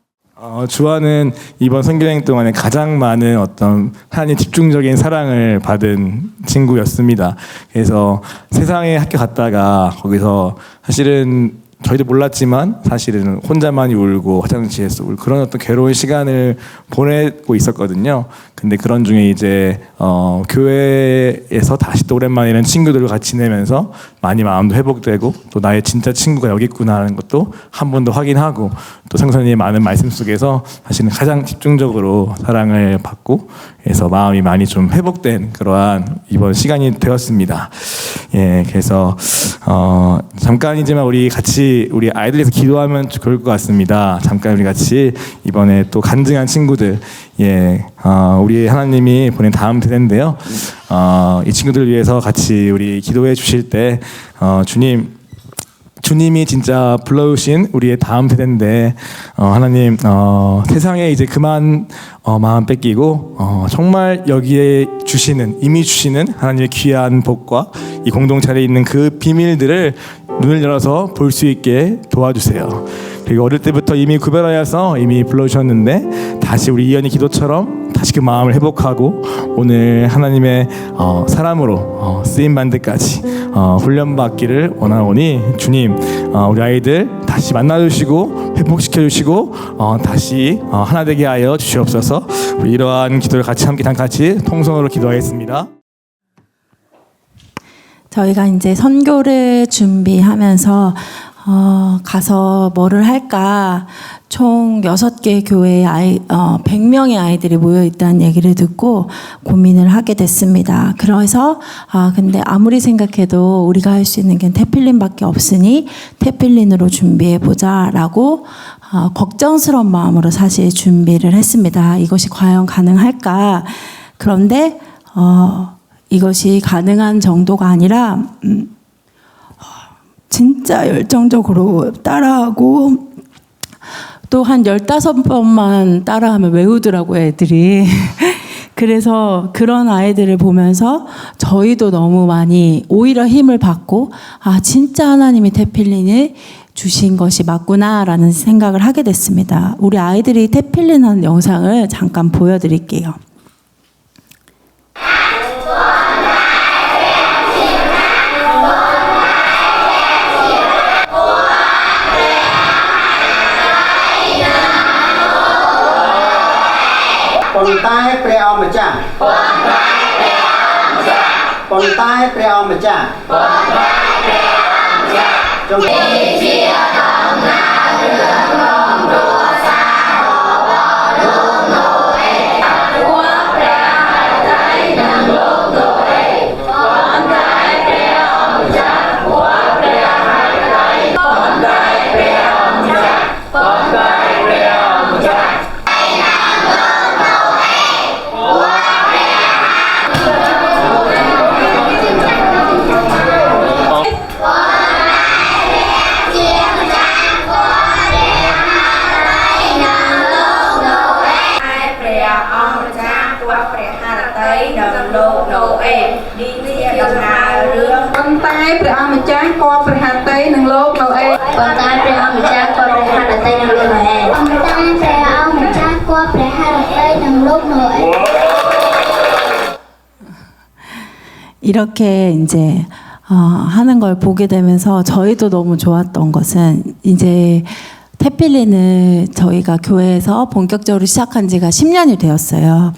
주아는 이번 선교여행 동안에 가장 많은 어떤 하나님 집중적인 사랑을 받은 친구였습니다. 그래서 세상에 학교 갔다가 거기서 사실은 저희도 몰랐지만 사실은 혼자만이 울고 화장실에서 울고 그런 어떤 괴로운 시간을 보내고 있었거든요. 근데 그런 중에 이제 교회에서 다시 또 오랜만에 이런 친구들과 같이 지내면서 많이 마음도 회복되고 또 나의 진짜 친구가 여기 있구나 하는 것도 한 번 더 확인하고 또 성선님의 많은 말씀 속에서 사실은 가장 집중적으로 사랑을 받고 그래서 마음이 많이 좀 회복된 그러한 이번 시간이 되었습니다. 예, 그래서 잠깐이지만 우리 같이 우리 아이들에서 기도하면 좋을 것 같습니다. 잠깐 우리 같이 이번에 또 간증한 친구들 예, 우리 하나님이 보낸 다음 세대인데요. 이 친구들을 위해서 같이 우리 기도해 주실 때 주님이 진짜 불러오신 우리의 다음 세대인데 하나님 세상에 이제 그만 마음 뺏기고 정말 여기에 이미 주시는 하나님의 귀한 복과 이 공동체에 있는 그 비밀들을 눈을 열어서 볼 수 있게 도와주세요. 그리고 어릴 때부터 이미 구별하여서 이미 불러주셨는데 다시 우리 이현이 기도처럼 다시 그 마음을 회복하고 오늘 하나님의 사람으로 쓰임받는 데까지 훈련받기를 원하오니 주님 우리 아이들 다시 만나주시고 회복시켜주시고 다시 하나 되게 하여 주시옵소서. 우리 이러한 기도를 함께 통성으로 기도하겠습니다. 저희가 이제 선교를 준비하면서 가서 뭐를 할까 총 6개 교회에 100명의 아이들이 모여 있다는 얘기를 듣고 고민을 하게 됐습니다. 그래서 근데 아무리 생각해도 우리가 할 수 있는 게 테필린밖에 없으니 테필린으로 준비해 보자라고 걱정스러운 마음으로 사실 준비를 했습니다. 이것이 과연 가능할까? 그런데 이것이 가능한 정도가 아니라 진짜 열정적으로 따라하고 또 한 15번만 따라하면 외우더라고요, 애들이. 그래서 그런 아이들을 보면서 저희도 너무 많이 오히려 힘을 받고 진짜 하나님이 테필린을 주신 것이 맞구나라는 생각을 하게 됐습니다. 우리 아이들이 테필린 하는 영상을 잠깐 보여드릴게요. 이렇게 이제 하는 걸 보게 되면서 저희도 너무 좋았던 것은 이제 테필린을 저희가 교회에서 본격적으로 시작한 지가 10년이 되었어요.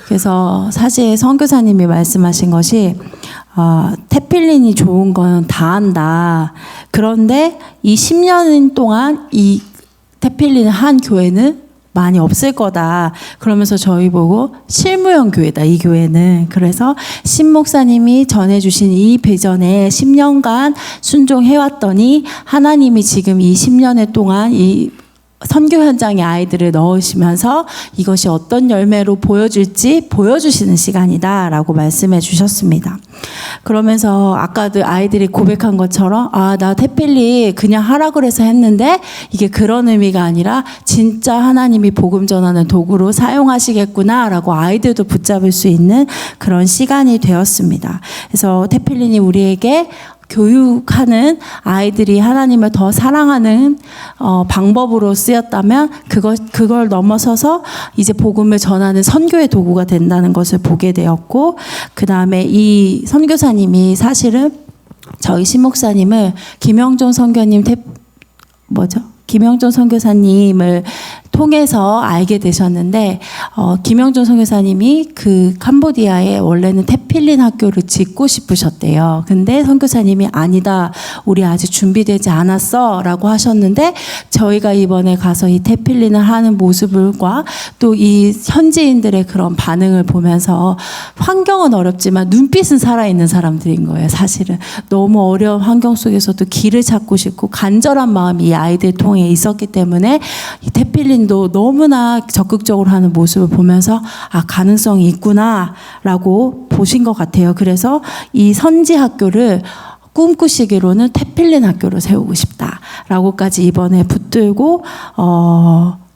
그래서 사실 선교사님이 말씀하신 것이 테필린이 좋은 건 다 한다. 그런데 이 10년 동안 이 테필린을 한 교회는 많이 없을 거다. 그러면서 저희 보고 실무형 교회다, 이 교회는. 그래서 신 목사님이 전해주신 이 비전에 10년간 순종해왔더니 하나님이 지금 이 10년의 동안 이 선교 현장에 아이들을 넣으시면서 이것이 어떤 열매로 보여줄지 보여주시는 시간이다라고 말씀해 주셨습니다. 그러면서 아까도 아이들이 고백한 것처럼 나 테필리 그냥 하라 그래서 했는데 이게 그런 의미가 아니라 진짜 하나님이 복음 전하는 도구로 사용하시겠구나라고 아이들도 붙잡을 수 있는 그런 시간이 되었습니다. 그래서 테필린이 우리에게 교육하는 아이들이 하나님을 더 사랑하는 방법으로 쓰였다면 그걸 넘어서서 이제 복음을 전하는 선교의 도구가 된다는 것을 보게 되었고, 그 다음에 이 선교사님이 사실은 저희 신목사님을 김영종 선교사님을 통해서 알게 되셨는데, 김영종 선교사님이 그 캄보디아에 원래는 태필린 학교를 짓고 싶으셨대요. 근데 선교사님이 아니다, 우리 아직 준비되지 않았어 라고 하셨는데, 저희가 이번에 가서 이 태필린을 하는 모습과 또 이 현지인들의 그런 반응을 보면서, 환경은 어렵지만 눈빛은 살아있는 사람들인 거예요. 사실은 너무 어려운 환경 속에서도 길을 찾고 싶고 간절한 마음이 이 아이들 통해 있었기 때문에 이 태필린도 너무나 적극적으로 하는 모습을 보면서 가능성이 있구나라고 보신 것 같아요. 그래서 이 선지 학교를 꿈꾸시기로는 태필린 학교를 세우고 싶다라고까지 이번에 붙들고,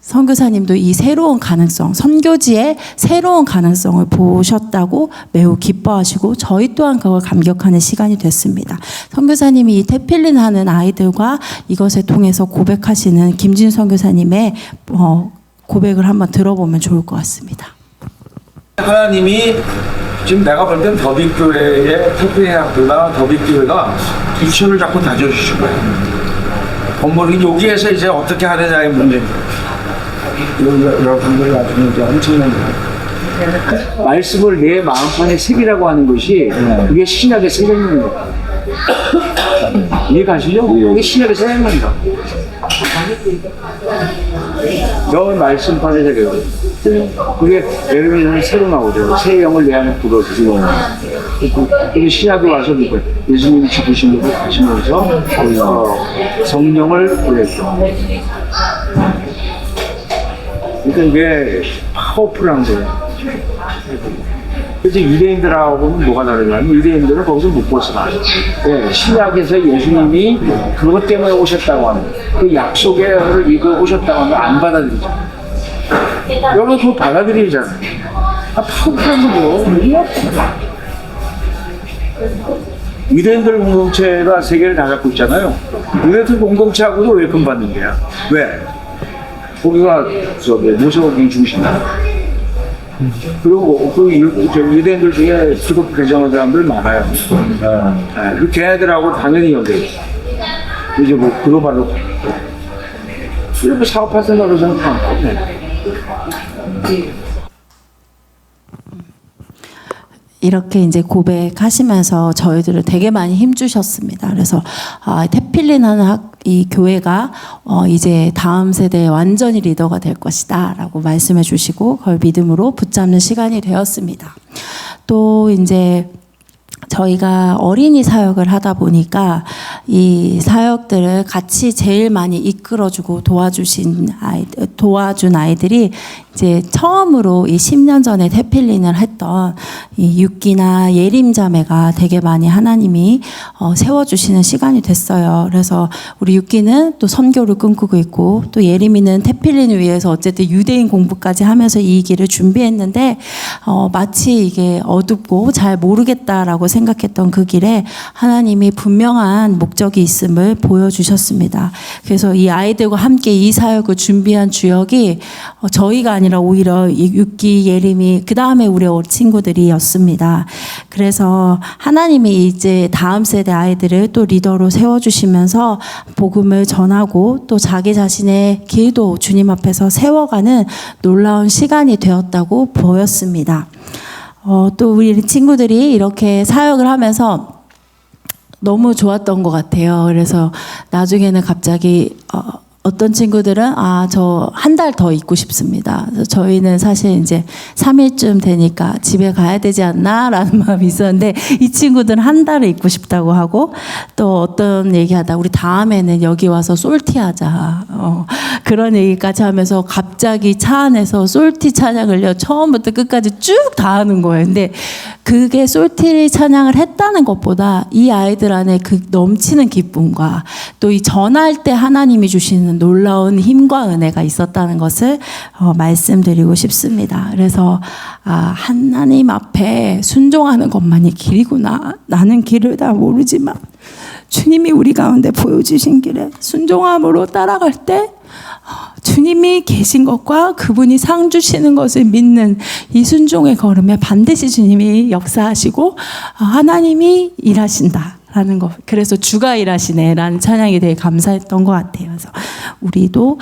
선교사님도 이 새로운 가능성, 선교지의 새로운 가능성을 보셨다고 매우 기뻐하시고, 저희 또한 그걸 감격하는 시간이 됐습니다. 선교사님이 이 태필린 하는 아이들과 이것을 통해서 고백하시는 김진 선교사님의 고백을 한번 들어보면 좋을 것 같습니다. 하나님이 지금 내가 볼 땐 더빅교회의 태필린 학교나 더빅교회가 유치원을 자꾸 다져주신 거예요. 건물이 여기에서 이제 어떻게 하느냐의 문제. 여러분들 나중에 이제 엄청난 말씀을 내 마음판에 새기라고 하는 것이 그게 신약의 새겨입니다. 이해가시죠? 이게 신약의 새겨입니다. 너 말씀판에 새겨요. 그게 예레미야는 새로 나오죠. 새 영을 내 안에 불어주고. 그게 신약에 와서 예수님이 죽으신 것을 가시면서 성령을 보냈죠. 그러니까 이게 파워풀한 거예요. 그래서 유대인들하고는 뭐가 다르냐면, 유대인들은 거기서 못 벗어나. 네, 신약에서 예수님이 그것 때문에 오셨다고 하는, 그 약속을 이거 오셨다고 하면 안 받아들이죠. 여러분 그거 받아들이잖아요. 파워풀한 거죠. 유대인들 공동체가 세계를 다 잡고 있잖아요. 유대인들 공동체하고도 웰컴 받는 거야. 왜? 거기가 모세오기 중심이야. 그리고 그 유대인들 중에 기독 개정한 사람들 많아요. 그 걔네들하고 당연히 연결돼. 이제 뭐 글로벌로 이렇게 사업할 생각으로 생각하고. 이렇게 이제 고백하시면서 저희들을 되게 많이 힘주셨습니다. 그래서 태필린 하는 이 교회가 이제 다음 세대의 완전히 리더가 될 것이다라고 말씀해 주시고, 그걸 믿음으로 붙잡는 시간이 되었습니다. 또 이제 저희가 어린이 사역을 하다 보니까 이 사역들을 같이 제일 많이 이끌어주고 도와준 아이들이 이제 처음으로 이 10년 전에 태필린을 했던 이 육기나 예림 자매가 되게 많이 하나님이 세워주시는 시간이 됐어요. 그래서 우리 육기는 또 선교를 꿈꾸고 있고, 또 예림이는 태필린을 위해서 어쨌든 유대인 공부까지 하면서 이 길을 준비했는데, 마치 이게 어둡고 잘 모르겠다라고 생각했던 그 길에 하나님이 분명한 목적이 있음을 보여주셨습니다. 그래서 이 아이들과 함께 이 사역을 준비한 주역이 저희가 아니라 오히려 육기, 예림이, 그 다음에 우리 친구들이었습니다. 그래서 하나님이 이제 다음 세대 아이들을 또 리더로 세워주시면서 복음을 전하고 또 자기 자신의 길도 주님 앞에서 세워가는 놀라운 시간이 되었다고 보였습니다. 또 우리 친구들이 이렇게 사역을 하면서 너무 좋았던 것 같아요. 그래서 나중에는 갑자기 어떤 친구들은 저 한 달 더 있고 싶습니다. 그래서 저희는 사실 이제 3일쯤 되니까 집에 가야 되지 않나라는 마음이 있었는데, 이 친구들은 한 달을 있고 싶다고 하고, 또 어떤 얘기하다 우리 다음에는 여기 와서 솔티하자, 그런 얘기까지 하면서 갑자기 차 안에서 솔티 찬양을요 처음부터 끝까지 쭉 다 하는 거예요. 근데 그게 솔티 찬양을 했다는 것보다 이 아이들 안에 그 넘치는 기쁨과 또 이 전할 때 하나님이 주시는 놀라운 힘과 은혜가 있었다는 것을 말씀드리고 싶습니다. 그래서 하나님 앞에 순종하는 것만이 길이구나. 나는 길을 다 모르지만 주님이 우리 가운데 보여주신 길에 순종함으로 따라갈 때 주님이 계신 것과 그분이 상 주시는 것을 믿는 이 순종의 걸음에 반드시 주님이 역사하시고 하나님이 일하신다라는 것. 그래서 주가 일하시네라는 찬양이 되게 감사했던 것 같아요. 그래서 우리도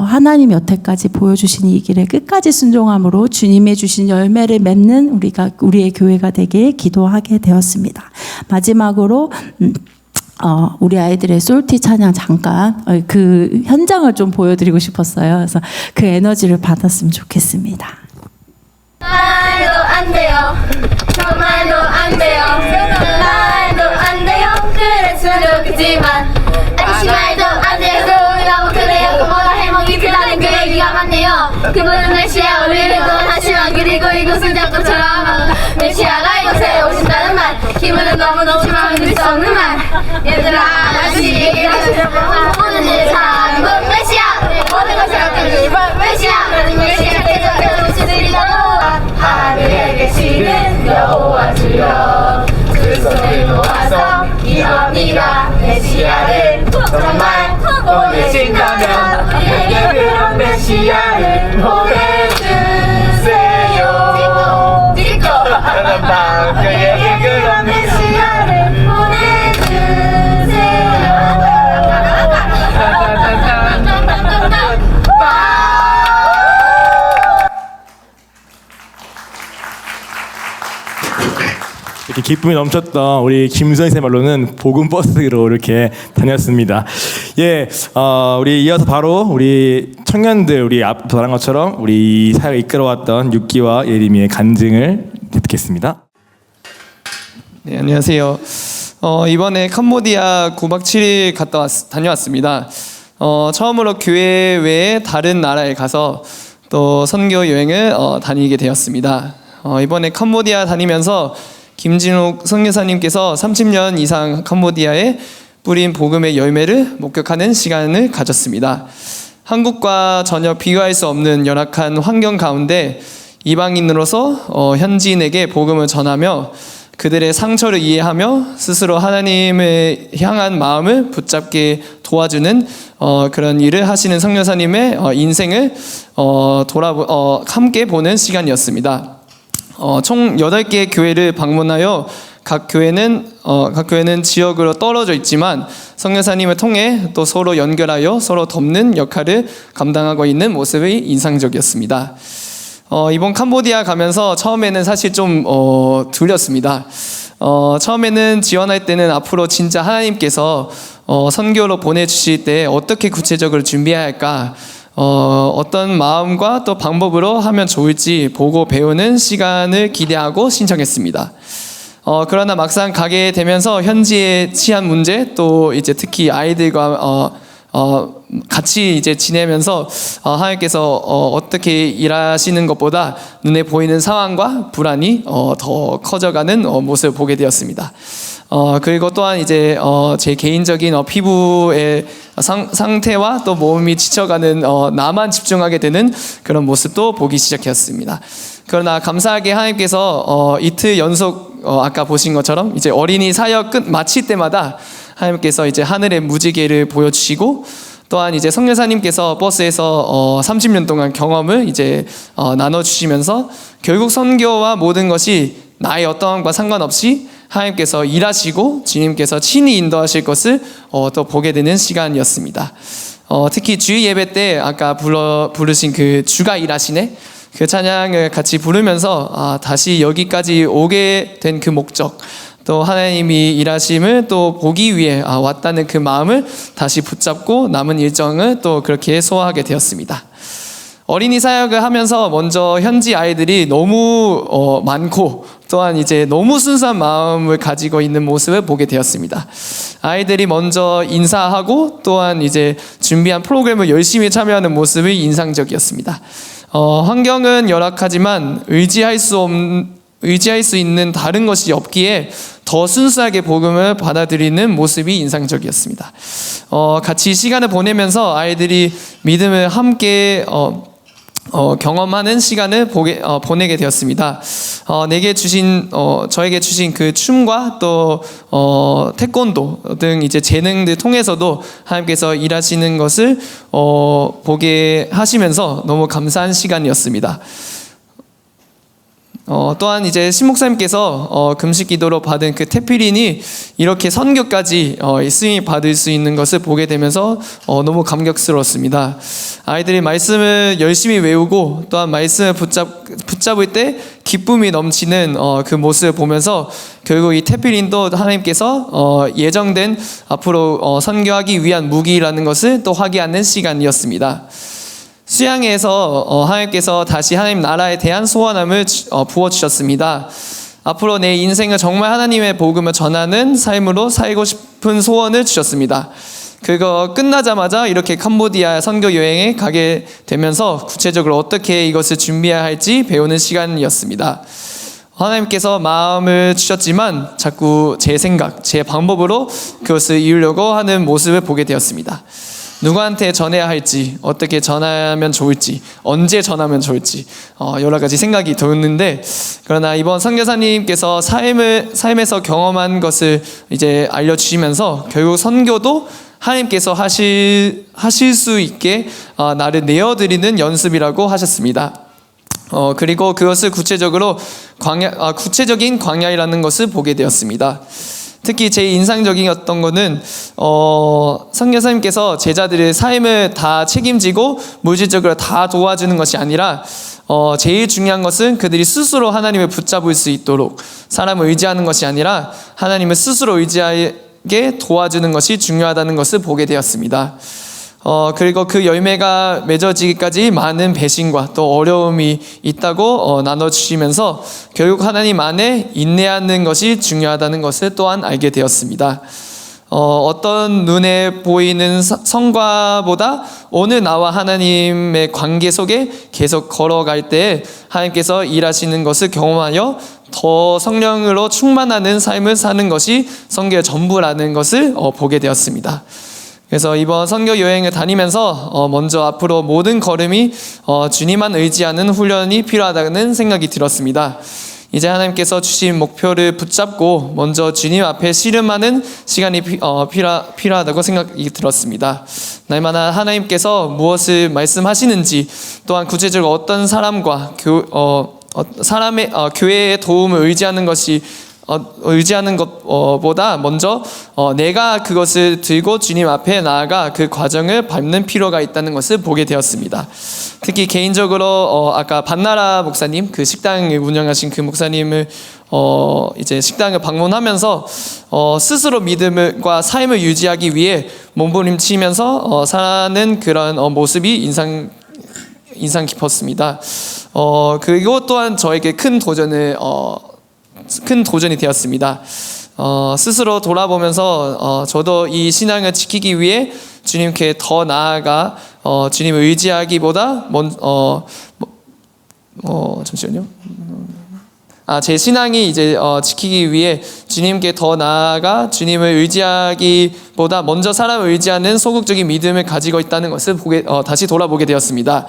하나님 여태까지 보여주신 이 길에 끝까지 순종함으로 주님의 주신 열매를 맺는 우리의 교회가 되길 기도하게 되었습니다. 마지막으로 우리 아이들의 솔티 찬양 잠깐 그 현장을 좀 보여드리고 싶었어요. 그래서 그 에너지를 받았으면 좋겠습니다. 말도 안 돼요. 정말도 안 돼요. 말도 안 돼요. 그랬으면 좋겠지만 아저씨 말도 안 돼요. 너무 그래요. 그보다 해먹이 크다는 그 얘기가 맞네요. 그분은 메시아 우리를 구원하시면 그리고 이곳은 작동처럼 메시아가 이곳에 오신다는 말. 기분은 너무 넘치만 믿을 수 없는 말. 얘들아 아저씨 오늘 일 사는 건 메시아. 모든 것을 얻는 메시아. 메시아 계속 오시리라고. 하늘에 계시는 여호와 주여 그 손을 모아서 기도합니다. 메시아를 정말 보내신다면 우리에게 그런 메시아를 보내주세요. 찍고 그에게 그런 메시아를 이렇게 기쁨이 넘쳤던 우리 김수현 쌤 말로는 복음 버스로 이렇게 다녔습니다. 예, 우리 이어서 바로 우리 청년들 우리 앞서 말한 것처럼 우리 사역을 이끌어왔던 육기와 예림이의 간증을 듣겠습니다. 네, 안녕하세요. 이번에 캄보디아 9박 7일 다녀왔습니다. 처음으로 교회 외에 다른 나라에 가서 또 선교 여행을 다니게 되었습니다. 이번에 캄보디아 다니면서 김진욱 선교사님께서 30년 이상 캄보디아에 뿌린 복음의 열매를 목격하는 시간을 가졌습니다. 한국과 전혀 비교할 수 없는 열악한 환경 가운데 이방인으로서 현지인에게 복음을 전하며 그들의 상처를 이해하며 스스로 하나님을 향한 마음을 붙잡게 도와주는 그런 일을 하시는 선교사님의 인생을 함께 보는 시간이었습니다. 총 8개의 교회를 방문하여 각 교회는 지역으로 떨어져 있지만 선교사님을 통해 또 서로 연결하여 서로 돕는 역할을 감당하고 있는 모습이 인상적이었습니다. 이번 캄보디아 가면서 처음에는 사실 좀 두렵습니다. 처음에는 지원할 때는 앞으로 진짜 하나님께서 선교로 보내주실 때 어떻게 구체적으로 준비해야 할까, 어떤 마음과 또 방법으로 하면 좋을지 보고 배우는 시간을 기대하고 신청했습니다. 그러나 막상 가게 되면서 현지의 치안 문제, 또 이제 특히 아이들과 같이 이제 지내면서 하나님께서 어떻게 일하시는 것보다 눈에 보이는 상황과 불안이 더 커져가는 모습을 보게 되었습니다. 그리고 또한 이제 제 개인적인 피부의 상태와 또 몸이 지쳐가는 나만 집중하게 되는 그런 모습도 보기 시작했습니다. 그러나 감사하게 하나님께서 이틀 연속 아까 보신 것처럼 이제 어린이 사역 마칠 때마다 하나님께서 이제 하늘의 무지개를 보여주시고, 또한 이제 선교사님께서 버스에서 30년 동안 경험을 이제 나눠주시면서 결국 선교와 모든 것이 나의 어떠함과 상관없이 하나님께서 일하시고 주님께서 친히 인도하실 것을 또 보게 되는 시간이었습니다. 특히 주일 예배 때 아까 부르신 그 주가 일하시네, 그 찬양을 같이 부르면서 다시 여기까지 오게 된 그 목적, 또 하나님이 일하심을 또 보기 위해 왔다는 그 마음을 다시 붙잡고 남은 일정을 또 그렇게 소화하게 되었습니다. 어린이 사역을 하면서 먼저 현지 아이들이 너무 많고, 또한 이제 너무 순수한 마음을 가지고 있는 모습을 보게 되었습니다. 아이들이 먼저 인사하고 또한 이제 준비한 프로그램을 열심히 참여하는 모습이 인상적이었습니다. 환경은 열악하지만 의지할 수 있는 다른 것이 없기에 더 순수하게 복음을 받아들이는 모습이 인상적이었습니다. 같이 시간을 보내면서 아이들이 믿음을 함께 경험하는 시간을 보내게 되었습니다. 저에게 주신 그 춤과 또 태권도 등 이제 재능들 통해서도 하나님께서 일하시는 것을 보게 하시면서 너무 감사한 시간이었습니다. 또한 이제 신목사님께서 금식 기도로 받은 그 테필린이 이렇게 선교까지 쓰임 받을 수 있는 것을 보게 되면서 너무 감격스러웠습니다. 아이들이 말씀을 열심히 외우고 또한 말씀을 붙잡을 때 기쁨이 넘치는 그 모습을 보면서 결국 이 테필린도 하나님께서 예정된 앞으로 선교하기 위한 무기라는 것을 또 확인하는 시간이었습니다. 수양회에서 하나님께서 다시 하나님 나라에 대한 소원함을 부어주셨습니다. 앞으로 내 인생을 정말 하나님의 복음을 전하는 삶으로 살고 싶은 소원을 주셨습니다. 그거 끝나자마자 이렇게 캄보디아 선교 여행에 가게 되면서 구체적으로 어떻게 이것을 준비해야 할지 배우는 시간이었습니다. 하나님께서 마음을 주셨지만 자꾸 제 생각, 제 방법으로 그것을 이루려고 하는 모습을 보게 되었습니다. 누구한테 전해야 할지, 어떻게 전하면 좋을지, 언제 전하면 좋을지 여러 가지 생각이 들었는데, 그러나 이번 선교사님께서 삶에서 경험한 것을 이제 알려주시면서 결국 선교도 하나님께서 하실 수 있게 나를 내어드리는 연습이라고 하셨습니다. 그리고 그것을 구체적인 광야이라는 것을 보게 되었습니다. 특히 제일 인상적이었던 거는 선교사님께서 제자들의 삶을 다 책임지고 물질적으로 다 도와주는 것이 아니라 제일 중요한 것은 그들이 스스로 하나님을 붙잡을 수 있도록 사람을 의지하는 것이 아니라 하나님을 스스로 의지하게 도와주는 것이 중요하다는 것을 보게 되었습니다. 그리고 그 열매가 맺어지기까지 많은 배신과 또 어려움이 있다고 나눠주시면서 결국 하나님 안에 인내하는 것이 중요하다는 것을 또한 알게 되었습니다. 어떤 눈에 보이는 성과보다 오늘 나와 하나님의 관계 속에 계속 걸어갈 때 하나님께서 일하시는 것을 경험하여 더 성령으로 충만하는 삶을 사는 것이 선교의 전부라는 것을 보게 되었습니다. 그래서 이번 선교 여행을 다니면서 먼저 앞으로 모든 걸음이 주님만 의지하는 훈련이 필요하다는 생각이 들었습니다. 이제 하나님께서 주신 목표를 붙잡고 먼저 주님 앞에 씨름하는 시간이 필요하다고 생각이 들었습니다. 날마다 하나님께서 무엇을 말씀하시는지, 또한 구체적으로 어떤 사람과 교회의 도움을 의지하는 것보다 먼저 내가 그것을 들고 주님 앞에 나아가 그 과정을 밟는 필요가 있다는 것을 보게 되었습니다. 특히 개인적으로 아까 반나라 목사님, 그 식당을 운영하신 그 목사님을 이제 식당을 방문하면서 스스로 믿음과 삶을 유지하기 위해 몸부림치면서 사는 그런 모습이 인상 깊었습니다. 그리고 또한 저에게 큰 도전이 되었습니다. 스스로 돌아보면서 저도 이 신앙을 지키기 위해 주님께 더 나아가 주님을 의지하기보다 잠시만요. 제 신앙이 이제 지키기 위해 주님께 더 나아가 주님을 의지하기보다 먼저 사람을 의지하는 소극적인 믿음을 가지고 있다는 것을 다시 돌아보게 되었습니다.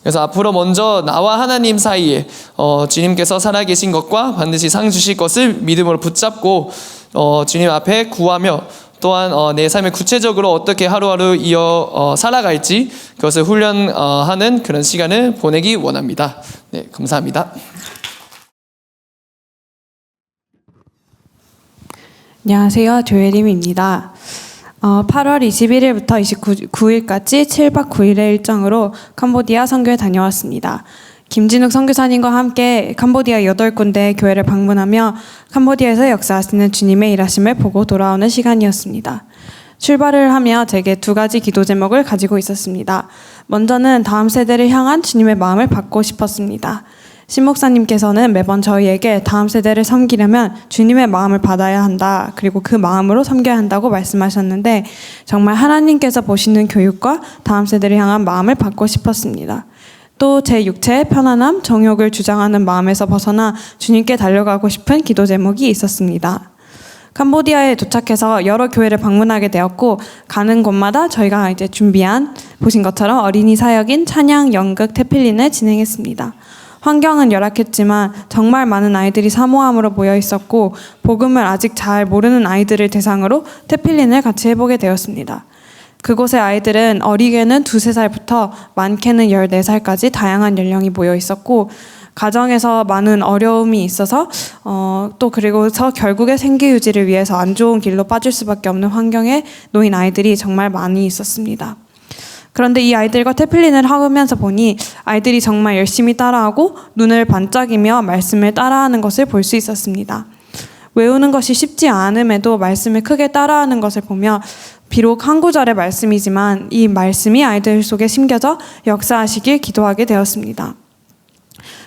그래서 앞으로 먼저 나와 하나님 사이에 주님께서 살아계신 것과 반드시 상 주실 것을 믿음으로 붙잡고 주님 앞에 구하며 또한 내 삶을 구체적으로 어떻게 하루하루 살아갈지 그것을 훈련하는 그런 시간을 보내기 원합니다. 네, 감사합니다. 안녕하세요. 조혜림입니다. 8월 21일부터 29일까지 7박 9일의 일정으로 캄보디아 선교에 다녀왔습니다. 김진욱 선교사님과 함께 캄보디아 8군데 교회를 방문하며 캄보디아에서 역사하시는 주님의 일하심을 보고 돌아오는 시간이었습니다. 출발을 하며 제게 2가지 기도 제목을 가지고 있었습니다. 먼저는 다음 세대를 향한 주님의 마음을 받고 싶었습니다. 신목사님께서는 매번 저희에게 다음 세대를 섬기려면 주님의 마음을 받아야 한다. 그리고 그 마음으로 섬겨야 한다고 말씀하셨는데 정말 하나님께서 보시는 교육과 다음 세대를 향한 마음을 받고 싶었습니다. 또 제 육체의 편안함, 정욕을 주장하는 마음에서 벗어나 주님께 달려가고 싶은 기도 제목이 있었습니다. 캄보디아에 도착해서 여러 교회를 방문하게 되었고 가는 곳마다 저희가 이제 준비한 보신 것처럼 어린이 사역인 찬양, 연극, 태필린을 진행했습니다. 환경은 열악했지만 정말 많은 아이들이 사모함으로 모여 있었고 복음을 아직 잘 모르는 아이들을 대상으로 태필린을 같이 해보게 되었습니다. 그곳의 아이들은 어리게는 2~3살부터 많게는 14살까지 다양한 연령이 모여 있었고 가정에서 많은 어려움이 있어서 또 그리고서 결국에 생계 유지를 위해서 안 좋은 길로 빠질 수밖에 없는 환경에 놓인 아이들이 정말 많이 있었습니다. 그런데 이 아이들과 태필린을 하면서 보니 아이들이 정말 열심히 따라하고 눈을 반짝이며 말씀을 따라하는 것을 볼 수 있었습니다. 외우는 것이 쉽지 않음에도 말씀을 크게 따라하는 것을 보며 비록 한 구절의 말씀이지만 이 말씀이 아이들 속에 심겨져 역사하시길 기도하게 되었습니다.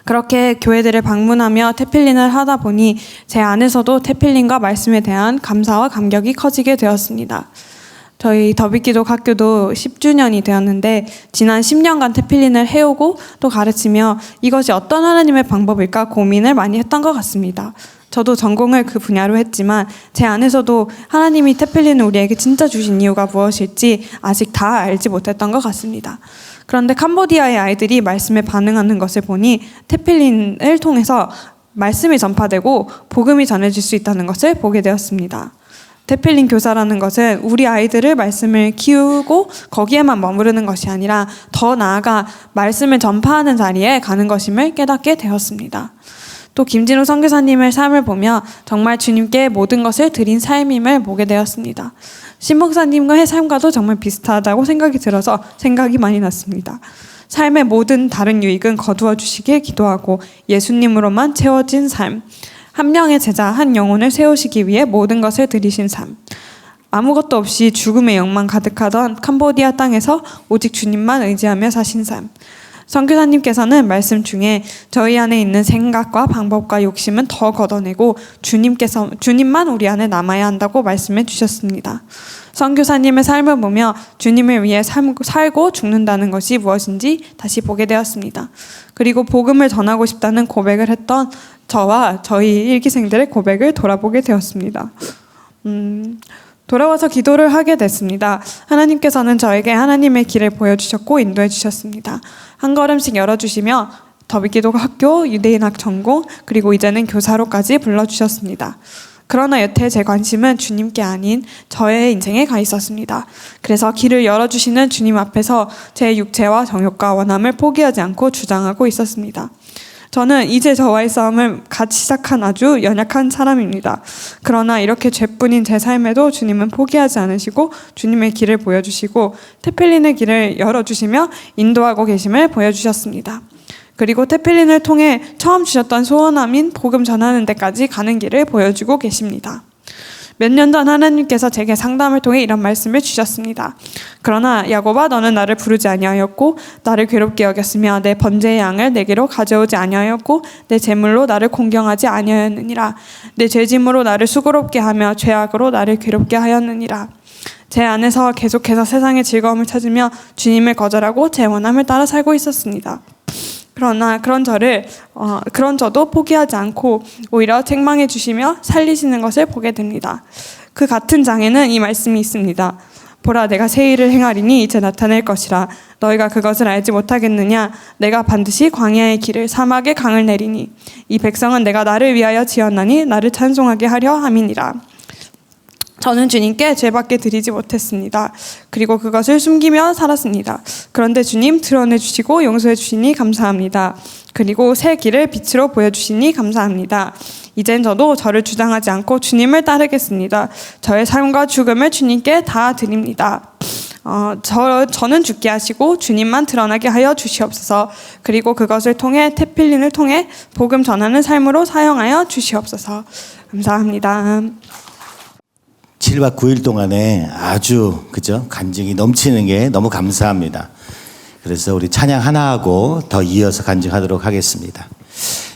그렇게 교회들을 방문하며 태필린을 하다 보니 제 안에서도 태필린과 말씀에 대한 감사와 감격이 커지게 되었습니다. 저희 더비기독 학교도 10주년이 되었는데 지난 10년간 태필린을 해오고 또 가르치며 이것이 어떤 하나님의 방법일까 고민을 많이 했던 것 같습니다. 저도 전공을 그 분야로 했지만 제 안에서도 하나님이 태필린을 우리에게 진짜 주신 이유가 무엇일지 아직 다 알지 못했던 것 같습니다. 그런데 캄보디아의 아이들이 말씀에 반응하는 것을 보니 태필린을 통해서 말씀이 전파되고 복음이 전해질 수 있다는 것을 보게 되었습니다. 태필린 교사라는 것은 우리 아이들을 말씀을 키우고 거기에만 머무르는 것이 아니라 더 나아가 말씀을 전파하는 자리에 가는 것임을 깨닫게 되었습니다. 또 김진우 선교사님의 삶을 보며 정말 주님께 모든 것을 드린 삶임을 보게 되었습니다. 신목사님의 삶과도 정말 비슷하다고 생각이 들어서 생각이 많이 났습니다. 삶의 모든 다른 유익은 거두어 주시길 기도하고 예수님으로만 채워진 삶, 한 명의 제자, 한 영혼을 세우시기 위해 모든 것을 드리신 삶, 아무것도 없이 죽음의 영만 가득하던 캄보디아 땅에서 오직 주님만 의지하며 사신 삶. 선교사님께서는 말씀 중에 저희 안에 있는 생각과 방법과 욕심은 더 걷어내고 주님만 우리 안에 남아야 한다고 말씀해 주셨습니다. 선교사님의 삶을 보며 주님을 위해 살고 죽는다는 것이 무엇인지 다시 보게 되었습니다. 그리고 복음을 전하고 싶다는 고백을 했던 저와 저희 일기생들의 고백을 돌아보게 되었습니다. 돌아와서 기도를 하게 됐습니다. 하나님께서는 저에게 하나님의 길을 보여주셨고 인도해 주셨습니다. 한 걸음씩 열어주시며 더비기독 학교, 유대인학 전공, 그리고 이제는 교사로까지 불러주셨습니다. 그러나 여태 제 관심은 주님께 아닌 저의 인생에 가 있었습니다. 그래서 길을 열어주시는 주님 앞에서 제 육체와 정욕과 원함을 포기하지 않고 주장하고 있었습니다. 저는 이제 저와의 싸움을 갓 시작한 아주 연약한 사람입니다. 그러나 이렇게 죄뿐인 제 삶에도 주님은 포기하지 않으시고 주님의 길을 보여주시고 태필린의 길을 열어주시며 인도하고 계심을 보여주셨습니다. 그리고 태필린을 통해 처음 주셨던 소원함인 복음 전하는 데까지 가는 길을 보여주고 계십니다. 몇 년 전 하나님께서 제게 상담을 통해 이런 말씀을 주셨습니다. 그러나 야곱아, 너는 나를 부르지 아니하였고 나를 괴롭게 여겼으며 내 번제의 양을 내게로 가져오지 아니하였고 내 제물로 나를 공경하지 아니하였느니라. 내 죄짐으로 나를 수고롭게 하며 죄악으로 나를 괴롭게 하였느니라. 제 안에서 계속해서 세상의 즐거움을 찾으며 주님을 거절하고 제 원함을 따라 살고 있었습니다. 그러나 그런 저도 포기하지 않고 오히려 책망해 주시며 살리시는 것을 보게 됩니다. 그 같은 장에는 이 말씀이 있습니다. 보라, 내가 새 일을 행하리니 이제 나타낼 것이라. 너희가 그것을 알지 못하겠느냐? 내가 반드시 광야의 길을 사막의 강을 내리니 이 백성은 내가 나를 위하여 지었나니 나를 찬송하게 하려 함이니라. 저는 주님께 죄밖에 드리지 못했습니다. 그리고 그것을 숨기며 살았습니다. 그런데 주님 드러내 주시고 용서해 주시니 감사합니다. 그리고 새 길을 빛으로 보여주시니 감사합니다. 이젠 저도 저를 주장하지 않고 주님을 따르겠습니다. 저의 삶과 죽음을 주님께 다 드립니다. 저는 죽게 하시고 주님만 드러나게 하여 주시옵소서. 그리고 그것을 통해 태필린을 통해 복음 전하는 삶으로 사용하여 주시옵소서. 감사합니다. 7박 9일 동안에 아주 간증이 넘치는 게 너무 감사합니다. 그래서 우리 찬양 하나 하고 더 이어서 간증하도록 하겠습니다.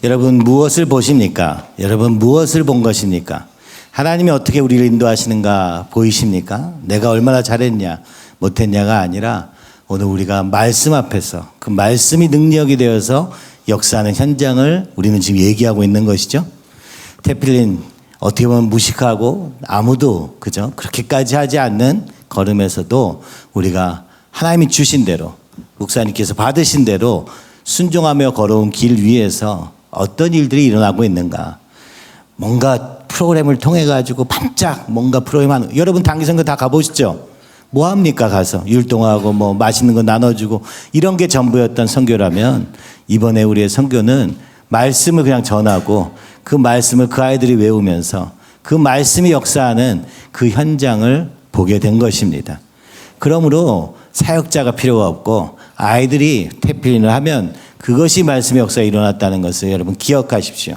여러분 무엇을 보십니까? 여러분 무엇을 본 것입니까? 하나님이 어떻게 우리를 인도하시는가 보이십니까? 내가 얼마나 잘했냐 못했냐가 아니라 오늘 우리가 말씀 앞에서 그 말씀이 능력이 되어서 역사하는 현장을 우리는 지금 얘기하고 있는 것이죠. 태필린 어떻게 보면 무식하고 아무도 그렇게까지 하지 않는 걸음에서도 우리가 하나님이 주신 대로 목사님께서 받으신 대로 순종하며 걸어온 길 위에서 어떤 일들이 일어나고 있는가. 뭔가 프로그램을 통해 가지고 반짝 뭔가 프로그램 하는, 여러분 단기선교 다 가보시죠? 뭐 합니까? 가서 율동하고 뭐 맛있는 거 나눠주고 이런 게 전부였던 선교라면, 이번에 우리의 선교는 말씀을 그냥 전하고 그 말씀을 그 아이들이 외우면서 그 말씀이 역사하는 그 현장을 보게 된 것입니다. 그러므로 사역자가 필요가 없고 아이들이 태필린을 하면 그것이 말씀의 역사에 일어났다는 것을 여러분 기억하십시오.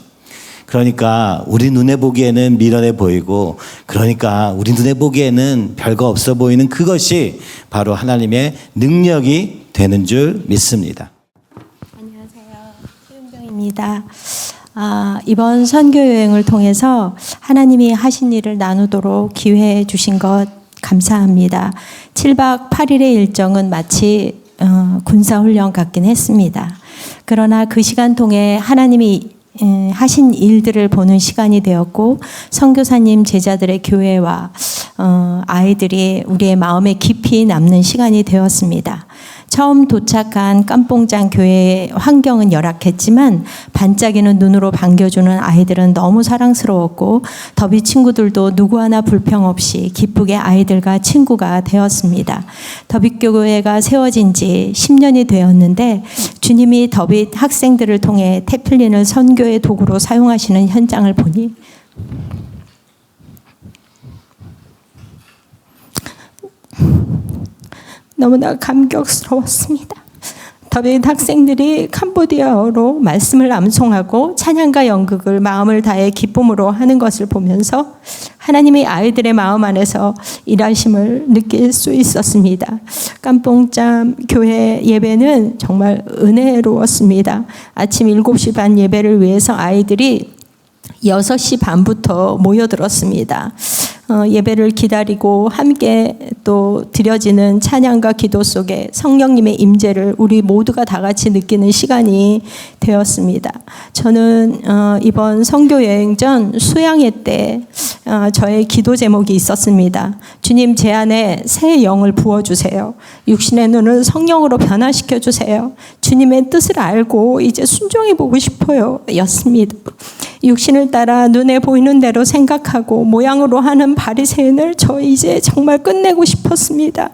그러니까 우리 눈에 보기에는 미련해 보이고, 그러니까 우리 눈에 보기에는 별거 없어 보이는 그것이 바로 하나님의 능력이 되는 줄 믿습니다. 입니다. 이번 선교 여행을 통해서 하나님이 하신 일을 나누도록 기회해 주신 것 감사합니다. 7박 8일의 일정은 마치 군사훈련 같긴 했습니다. 그러나 그 시간 통해 하나님이 하신 일들을 보는 시간이 되었고, 선교사님 제자들의 교회와 아이들이 우리의 마음에 깊이 남는 시간이 되었습니다. 처음 도착한 깜뽕장 교회의 환경은 열악했지만 반짝이는 눈으로 반겨주는 아이들은 너무 사랑스러웠고, 더비 친구들도 누구 하나 불평 없이 기쁘게 아이들과 친구가 되었습니다. 더비교회가 세워진 지 10년이 되었는데 주님이 더비 학생들을 통해 태플린을 선교의 도구로 사용하시는 현장을 보니 너무나 감격스러웠습니다. 더비 학생들이 캄보디아어로 말씀을 암송하고 찬양과 연극을 마음을 다해 기쁨으로 하는 것을 보면서 하나님이 아이들의 마음 안에서 일하심을 느낄 수 있었습니다. 깜뽕짬 교회 예배는 정말 은혜로웠습니다. 아침 7시 반 예배를 위해서 아이들이 6시 반부터 모여들었습니다. 예배를 기다리고 함께 또 드려지는 찬양과 기도 속에 성령님의 임재를 우리 모두가 다 같이 느끼는 시간이 되었습니다. 저는 이번 선교 여행 전 수양회 때 저의 기도 제목이 있었습니다. 주님, 제 안에 새 영을 부어주세요. 육신의 눈을 성령으로 변화시켜 주세요. 주님의 뜻을 알고 이제 순종해 보고 싶어요 였습니다. 육신을 따라 눈에 보이는 대로 생각하고 모양으로 하는 바리새인을 저 이제 정말 끝내고 싶었습니다.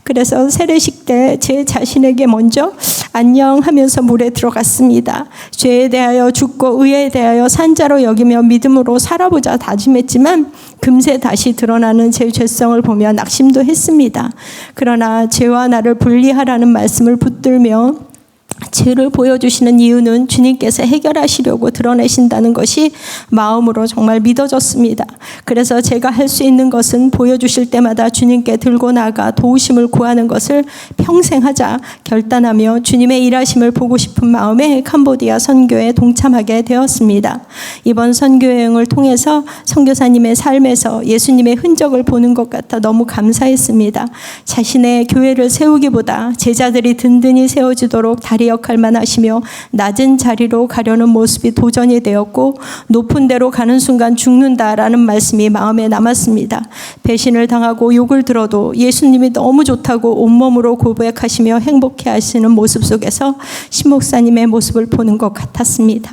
그래서 세례식 때 제 자신에게 먼저 안녕하면서 물에 들어갔습니다. 죄에 대하여 죽고 의에 대하여 산자로 여기며 믿음으로 살아보자 다짐했지만 금세 다시 드러나는 제 죄성을 보며 낙심도 했습니다. 그러나 죄와 나를 분리하라는 말씀을 붙들며 죄를 보여주시는 이유는 주님께서 해결하시려고 드러내신다는 것이 마음으로 정말 믿어졌습니다. 그래서 제가 할 수 있는 것은 보여주실 때마다 주님께 들고 나가 도우심을 구하는 것을 평생 하자 결단하며 주님의 일하심을 보고 싶은 마음에 캄보디아 선교에 동참하게 되었습니다. 이번 선교 여행을 통해서 선교사님의 삶에서 예수님의 흔적을 보는 것 같아 너무 감사했습니다. 자신의 교회를 세우기보다 제자들이 든든히 세워지도록 다리 역할만 하시며 낮은 자리로 가려는 모습이 도전이 되었고, 높은 데로 가는 순간 죽는다라는 말씀이 마음에 남았습니다. 배신을 당하고 욕을 들어도 예수님이 너무 좋다고 온몸으로 고백하시며 행복해 하시는 모습 속에서 신목사님의 모습을 보는 것 같았습니다.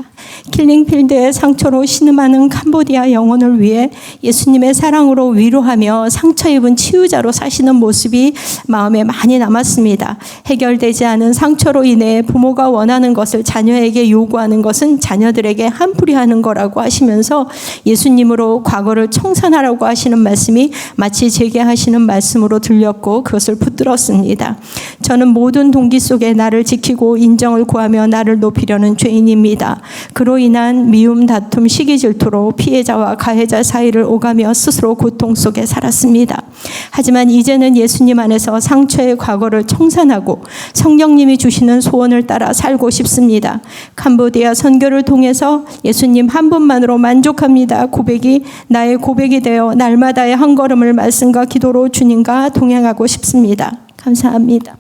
킬링필드의 상처로 신음하는 캄보디아 영혼을 위해 예수님의 사랑으로 위로하며 상처 입은 치유자로 사시는 모습이 마음에 많이 남았습니다. 해결되지 않은 상처로 인해 부모가 원하는 것을 자녀에게 요구하는 것은 자녀들에게 한풀이 하는 거라고 하시면서 예수님으로 과거를 청산하라고 하시는 말씀이 마치 제게 하시는 말씀으로 들렸고 그것을 붙들었습니다. 저는 모든 동기 속에 나를 지키고 인정을 구하며 나를 높이려는 죄인입니다. 그로 인한 미움, 다툼, 시기, 질투로 피해자와 가해자 사이를 오가며 스스로 고통 속에 살았습니다. 하지만 이제는 예수님 안에서 상처의 과거를 청산하고 성령님이 주시는 소원을 따라 살고 싶습니다. 캄보디아 선교를 통해서 예수님 한 분만으로 만족합니다. 고백이 나의 고백이 되어 날마다의 한 걸음을 말씀과 기도로 주님과 동행하고 싶습니다. 감사합니다.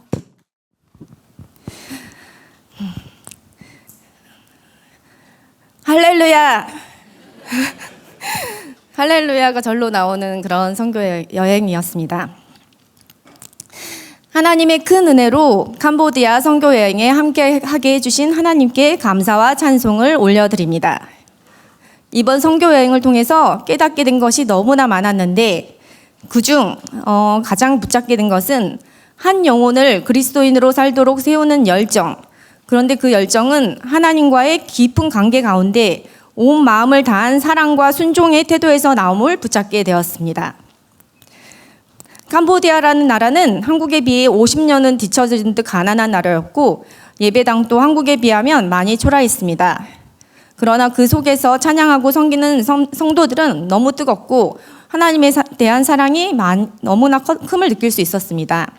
할렐루야! 할렐루야가 절로 나오는 그런 선교 여행이었습니다. 하나님의 큰 은혜로 캄보디아 선교 여행에 함께 하게 해주신 하나님께 감사와 찬송을 올려드립니다. 이번 선교 여행을 통해서 깨닫게 된 것이 너무나 많았는데 그중 가장 붙잡게 된 것은 한 영혼을 그리스도인으로 살도록 세우는 열정. 그런데 그 열정은 하나님과의 깊은 관계 가운데 온 마음을 다한 사랑과 순종의 태도에서 나옴을 붙잡게 되었습니다. 캄보디아라는 나라는 한국에 비해 50년은 뒤처진 듯 가난한 나라였고 예배당도 한국에 비하면 많이 초라했습니다. 그러나 그 속에서 찬양하고 섬기는 성도들은 너무 뜨겁고 하나님에 대한 사랑이 너무나 큼을 느낄 수 있었습니다.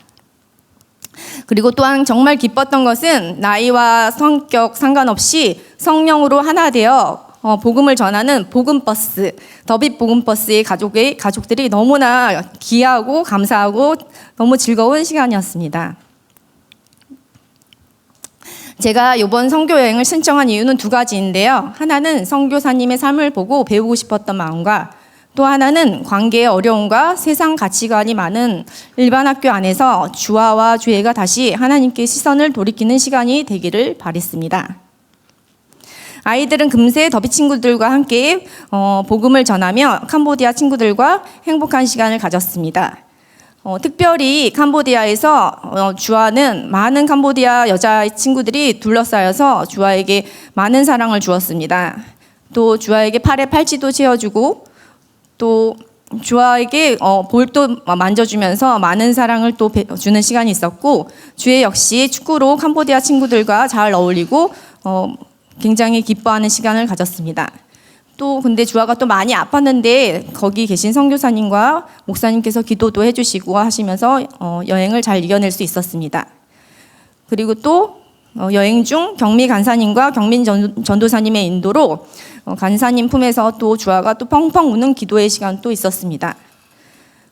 그리고 또한 정말 기뻤던 것은 나이와 성격 상관없이 성령으로 하나 되어 복음을 전하는 복음버스, 더빛 복음버스의 가족들이 너무나 귀하고 감사하고 너무 즐거운 시간이었습니다. 제가 이번 선교 여행을 신청한 이유는 두 가지인데요. 하나는 선교사님의 삶을 보고 배우고 싶었던 마음과 또 하나는 관계의 어려움과 세상 가치관이 많은 일반 학교 안에서 주화와 주애가 다시 하나님께 시선을 돌이키는 시간이 되기를 바랬습니다. 아이들은 금세 더비 친구들과 함께 복음을 전하며 캄보디아 친구들과 행복한 시간을 가졌습니다. 특별히 캄보디아에서 주아는 많은 캄보디아 여자 친구들이 둘러싸여서 주아에게 많은 사랑을 주었습니다. 또 주아에게 팔에 팔찌도 채워주고 또 주아에게 볼도 만져주면서 많은 사랑을 또 주는 시간이 있었고 주애 역시 축구로 캄보디아 친구들과 잘 어울리고 굉장히 기뻐하는 시간을 가졌습니다. 또 근데 주아가 또 많이 아팠는데 거기 계신 선교사님과 목사님께서 기도도 해주시고 하시면서 여행을 잘 이겨낼 수 있었습니다. 그리고 또 여행 중 경미 간사님과 경민 전도사님의 인도로 간사님 품에서 또 주아가 또 펑펑 우는 기도의 시간 또 있었습니다.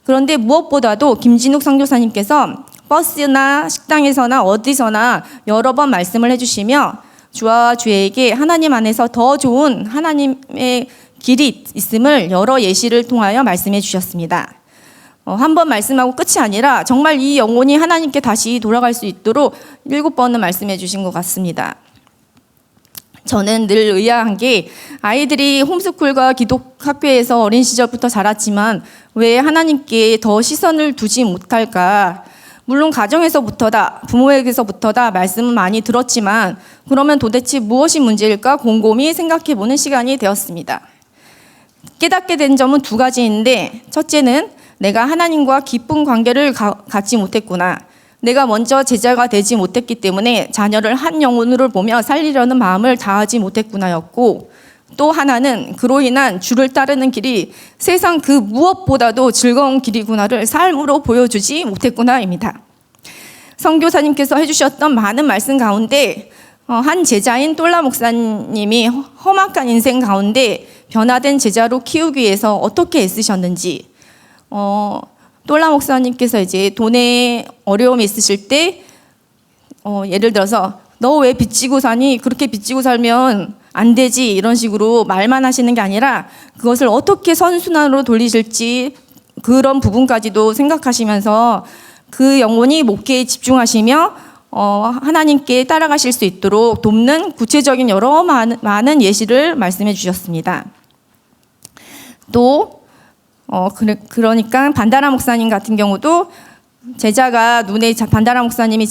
그런데 무엇보다도 김진욱 선교사님께서 버스나 식당에서나 어디서나 여러 번 말씀을 해주시며 주아와 주애에게 하나님 안에서 더 좋은 하나님의 길이 있음을 여러 예시를 통하여 말씀해 주셨습니다. 한 번 말씀하고 끝이 아니라 정말 이 영혼이 하나님께 다시 돌아갈 수 있도록 7번은 말씀해 주신 것 같습니다. 저는 늘 의아한 게 아이들이 홈스쿨과 기독학교에서 어린 시절부터 자랐지만 왜 하나님께 더 시선을 두지 못할까? 물론 가정에서부터다, 부모에게서부터다 말씀은 많이 들었지만 그러면 도대체 무엇이 문제일까 곰곰이 생각해보는 시간이 되었습니다. 깨닫게 된 점은 두 가지인데 첫째는 내가 하나님과 깊은 관계를 갖지 못했구나. 내가 먼저 제자가 되지 못했기 때문에 자녀를 한 영혼으로 보며 살리려는 마음을 다하지 못했구나였고 또 하나는 그로 인한 주를 따르는 길이 세상 그 무엇보다도 즐거운 길이구나를 삶으로 보여주지 못했구나입니다. 선교사님께서 해주셨던 많은 말씀 가운데 한 제자인 똘라 목사님이 험악한 인생 가운데 변화된 제자로 키우기 위해서 어떻게 애쓰셨는지 똘라 목사님께서 이제 돈에 어려움이 있으실 때 예를 들어서 너 왜 빚지고 사니? 그렇게 빚지고 살면 안 되지 이런 식으로 말만 하시는 게 아니라 그것을 어떻게 선순환으로 돌리실지 그런 부분까지도 생각하시면서 그 영혼이 목회에 집중하시며 하나님께 따라가실 수 있도록 돕는 구체적인 여러 많은 예시를 말씀해 주셨습니다. 또 그러니까 반다라 목사님 같은 경우도 제자가 눈에 반다라 목사님이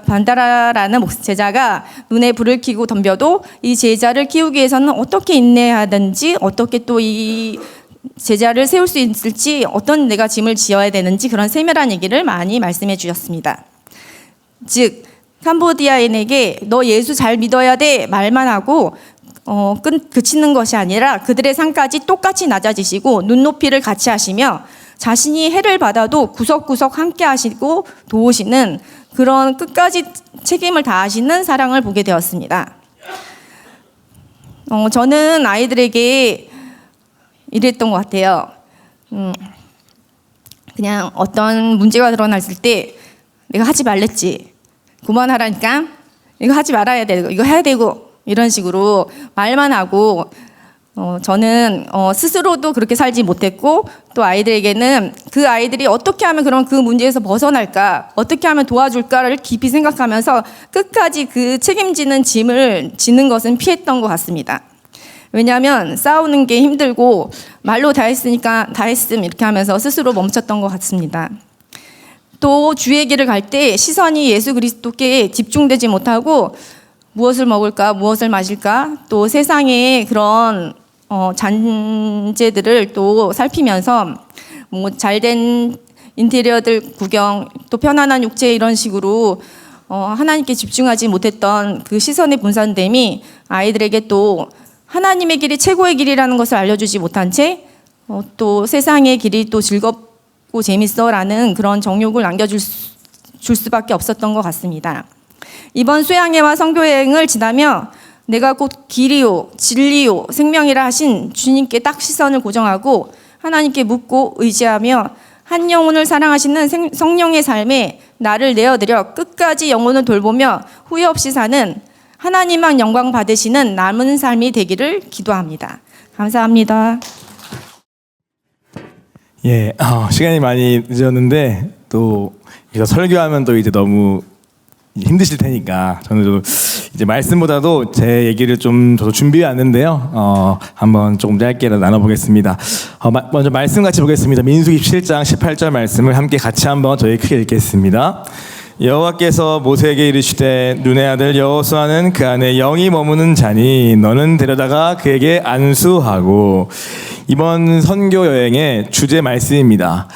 반다라라는 제자가 눈에 불을 켜고 덤벼도 이 제자를 키우기 위해서는 어떻게 인내해야 하든지 어떻게 또 이 제자를 세울 수 있을지 어떤 내가 짐을 지어야 되는지 그런 세밀한 얘기를 많이 말씀해 주셨습니다. 즉 캄보디아인에게 너 예수 잘 믿어야 돼 말만 하고 그치는 것이 아니라 그들의 삶까지 똑같이 낮아지시고 눈높이를 같이 하시며 자신이 해를 받아도 구석구석 함께 하시고 도우시는 그런 끝까지 책임을 다하시는 사랑을 보게 되었습니다. 저는 아이들에게 이랬던 것 같아요. 그냥 어떤 문제가 드러났을 때 내가 하지 말랬지. 그만하라니까 이거 하지 말아야 되고 이거 해야 되고 이런 식으로 말만 하고 저는 스스로도 그렇게 살지 못했고 또 아이들에게는 그 아이들이 어떻게 하면 그런 그 문제에서 벗어날까, 어떻게 하면 도와줄까를 깊이 생각하면서 끝까지 그 책임지는 짐을 지는 것은 피했던 것 같습니다. 왜냐하면 싸우는 게 힘들고 말로 다 했으니까 다 했음 이렇게 하면서 스스로 멈췄던 것 같습니다. 또 주의 길을 갈 때 시선이 예수 그리스도께 집중되지 못하고 무엇을 먹을까, 무엇을 마실까, 또 세상의 그런 잔재들을 또 살피면서 뭐 잘된 인테리어들 구경, 또 편안한 육체 이런 식으로 하나님께 집중하지 못했던 그 시선의 분산됨이 아이들에게 또 하나님의 길이 최고의 길이라는 것을 알려주지 못한 채 또 세상의 길이 또 즐겁고 재밌어라는 그런 정욕을 남겨줄 수밖에 없었던 것 같습니다. 이번 수양회와 선교여행을 지나며 내가 곧 길이요 진리요 생명이라 하신 주님께 딱 시선을 고정하고 하나님께 묻고 의지하며 한 영혼을 사랑하시는 성령의 삶에 나를 내어드려 끝까지 영혼을 돌보며 후회 없이 사는 하나님만 영광 받으시는 남은 삶이 되기를 기도합니다. 감사합니다. 예, 시간이 많이 늦었는데 또 여기서 설교하면 또 이제 너무 힘드실 테니까 저는 좀 이제 말씀보다도 제 얘기를 좀 저도 준비해 왔는데요. 한번 조금 짧게 나눠보겠습니다. 먼저 말씀 같이 보겠습니다. 민수기 17장 18절 말씀을 함께 같이 한번 저희 크게 읽겠습니다. 여호와께서 모세에게 이르시되 눈의 아들 여호수아는 그 안에 영이 머무는 자니 너는 데려다가 그에게 안수하고. 이번 선교 여행의 주제 말씀입니다.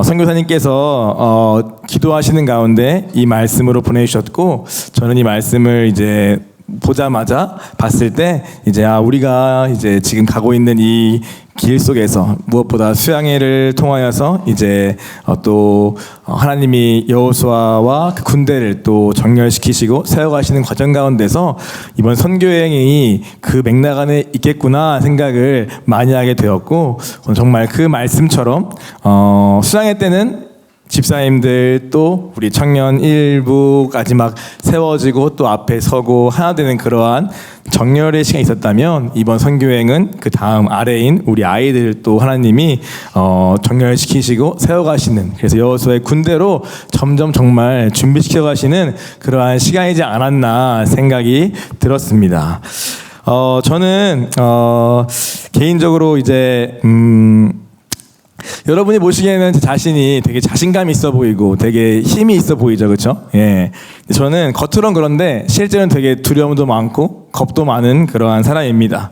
선교사님께서 기도하시는 가운데 이 말씀으로 보내주셨고 저는 이 말씀을 이제 보자마자 봤을 때 이제 우리가 이제 지금 가고 있는 이 길 속에서 무엇보다 수양회를 통하여서 이제 또 하나님이 여호수아와 그 군대를 또 정렬시키시고 세워가시는 과정 가운데서 이번 선교여행이 그 맥락 안에 있겠구나 생각을 많이 하게 되었고 정말 그 말씀처럼 수양회 때는 집사님들 또 우리 청년 일부까지 막 세워지고 또 앞에 서고 하나 되는 그러한 정렬의 시간이 있었다면 이번 선교여행은 그 다음 아래인 우리 아이들 또 하나님이 정렬시키시고 세워가시는, 그래서 여호수아의 군대로 점점 정말 준비시켜 가시는 그러한 시간이지 않았나 생각이 들었습니다. 저는 개인적으로 이제 여러분이 보시기에는 제 자신이 되게 자신감이 있어 보이고 되게 힘이 있어 보이죠, 그렇죠? 예. 저는 겉으론 그런데 실제로는 되게 두려움도 많고 겁도 많은 그러한 사람입니다.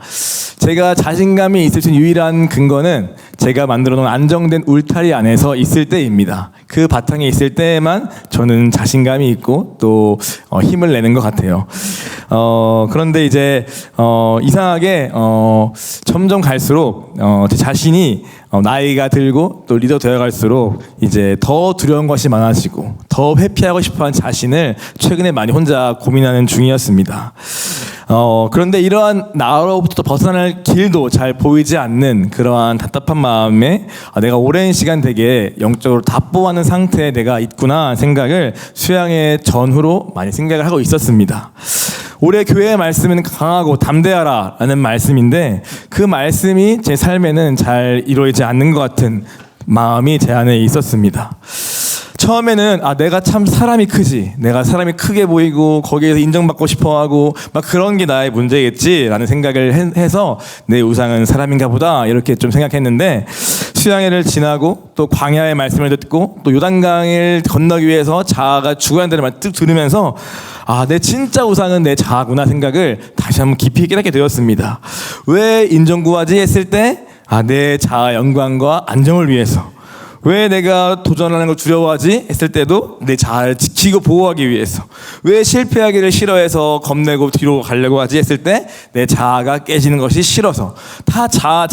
제가 자신감이 있을 수 있는 유일한 근거는 제가 만들어 놓은 안정된 울타리 안에서 있을 때입니다. 그 바탕에 있을 때에만 저는 자신감이 있고 또 힘을 내는 것 같아요. 그런데 이제 이상하게 점점 갈수록 제 자신이 나이가 들고 또 리더 되어 갈수록 이제 더 두려운 것이 많아지고 더 회피하고 싶어하는 자신을 최근에 많이 혼자 고민하는 중이었습니다. 그런데 이러한 나로부터 벗어날 길도 잘 보이지 않는 그러한 답답한 마음에 내가 오랜 시간 되게 영적으로 답보하는 상태에 내가 있구나 생각을 수양회 전후로 많이 생각을 하고 있었습니다. 올해 교회의 말씀은 강하고 담대하라 라는 말씀인데 그 말씀이 제 삶에는 잘 이루어지지 않는 것 같은 마음이 제 안에 있었습니다. 처음에는 내가 참 사람이 크지, 내가 사람이 크게 보이고 거기에서 인정받고 싶어하고 막 그런 게 나의 문제겠지라는 생각을 해서 내 우상은 사람인가 보다 이렇게 좀 생각했는데 수양회를 지나고 또 광야의 말씀을 듣고 또 요단강을 건너기 위해서 자아가 죽어야 한다는 말 쭉 들으면서 내 진짜 우상은 내 자아구나 생각을 다시 한번 깊이 깨닫게 되었습니다. 왜 인정 구하지 했을 때 내 자아 영광과 안정을 위해서, 왜 내가 도전하는 걸 두려워하지 했을 때도 내 자아를 지키고 보호하기 위해서, 왜 실패하기를 싫어해서 겁내고 뒤로 가려고 하지 했을 때 내 자아가 깨지는 것이 싫어서, 다 자아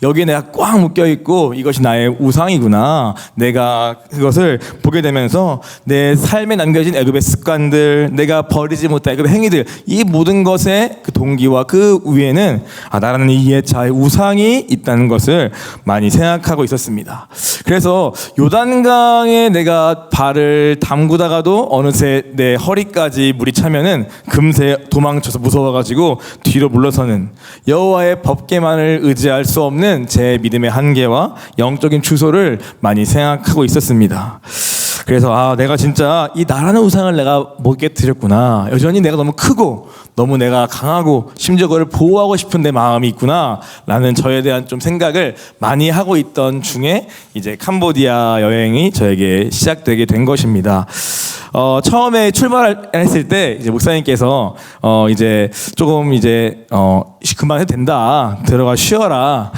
여기에 내가 꽉 묶여있고 이것이 나의 우상이구나, 내가 그것을 보게 되면서 내 삶에 남겨진 애굽의 습관들, 내가 버리지 못한 애굽의 행위들, 이 모든 것의 그 동기와 그 위에는 나라는 이 자아의 우상이 있다는 것을 많이 생각하고 있었습니다. 그래서 요단강에 내가 발을 담그다가도 어느새 내 허리까지 물이 차면은 금세 도망쳐서 무서워가지고 뒤로 물러서는 여호와의 법궤만을 의지할 수 없는 제 믿음의 한계와 영적인 추소를 많이 생각하고 있었습니다. 그래서 내가 진짜 이 나라는 우상을 내가 못 깨뜨렸구나. 여전히 내가 너무 크고 너무 내가 강하고 심지어 그걸 보호하고 싶은 내 마음이 있구나 라는 저에 대한 좀 생각을 많이 하고 있던 중에 이제 캄보디아 여행이 저에게 시작되게 된 것입니다. 처음에 출발했을 때 이제 목사님께서 이제 조금 이제 금방 해도 된다, 들어가 쉬어라,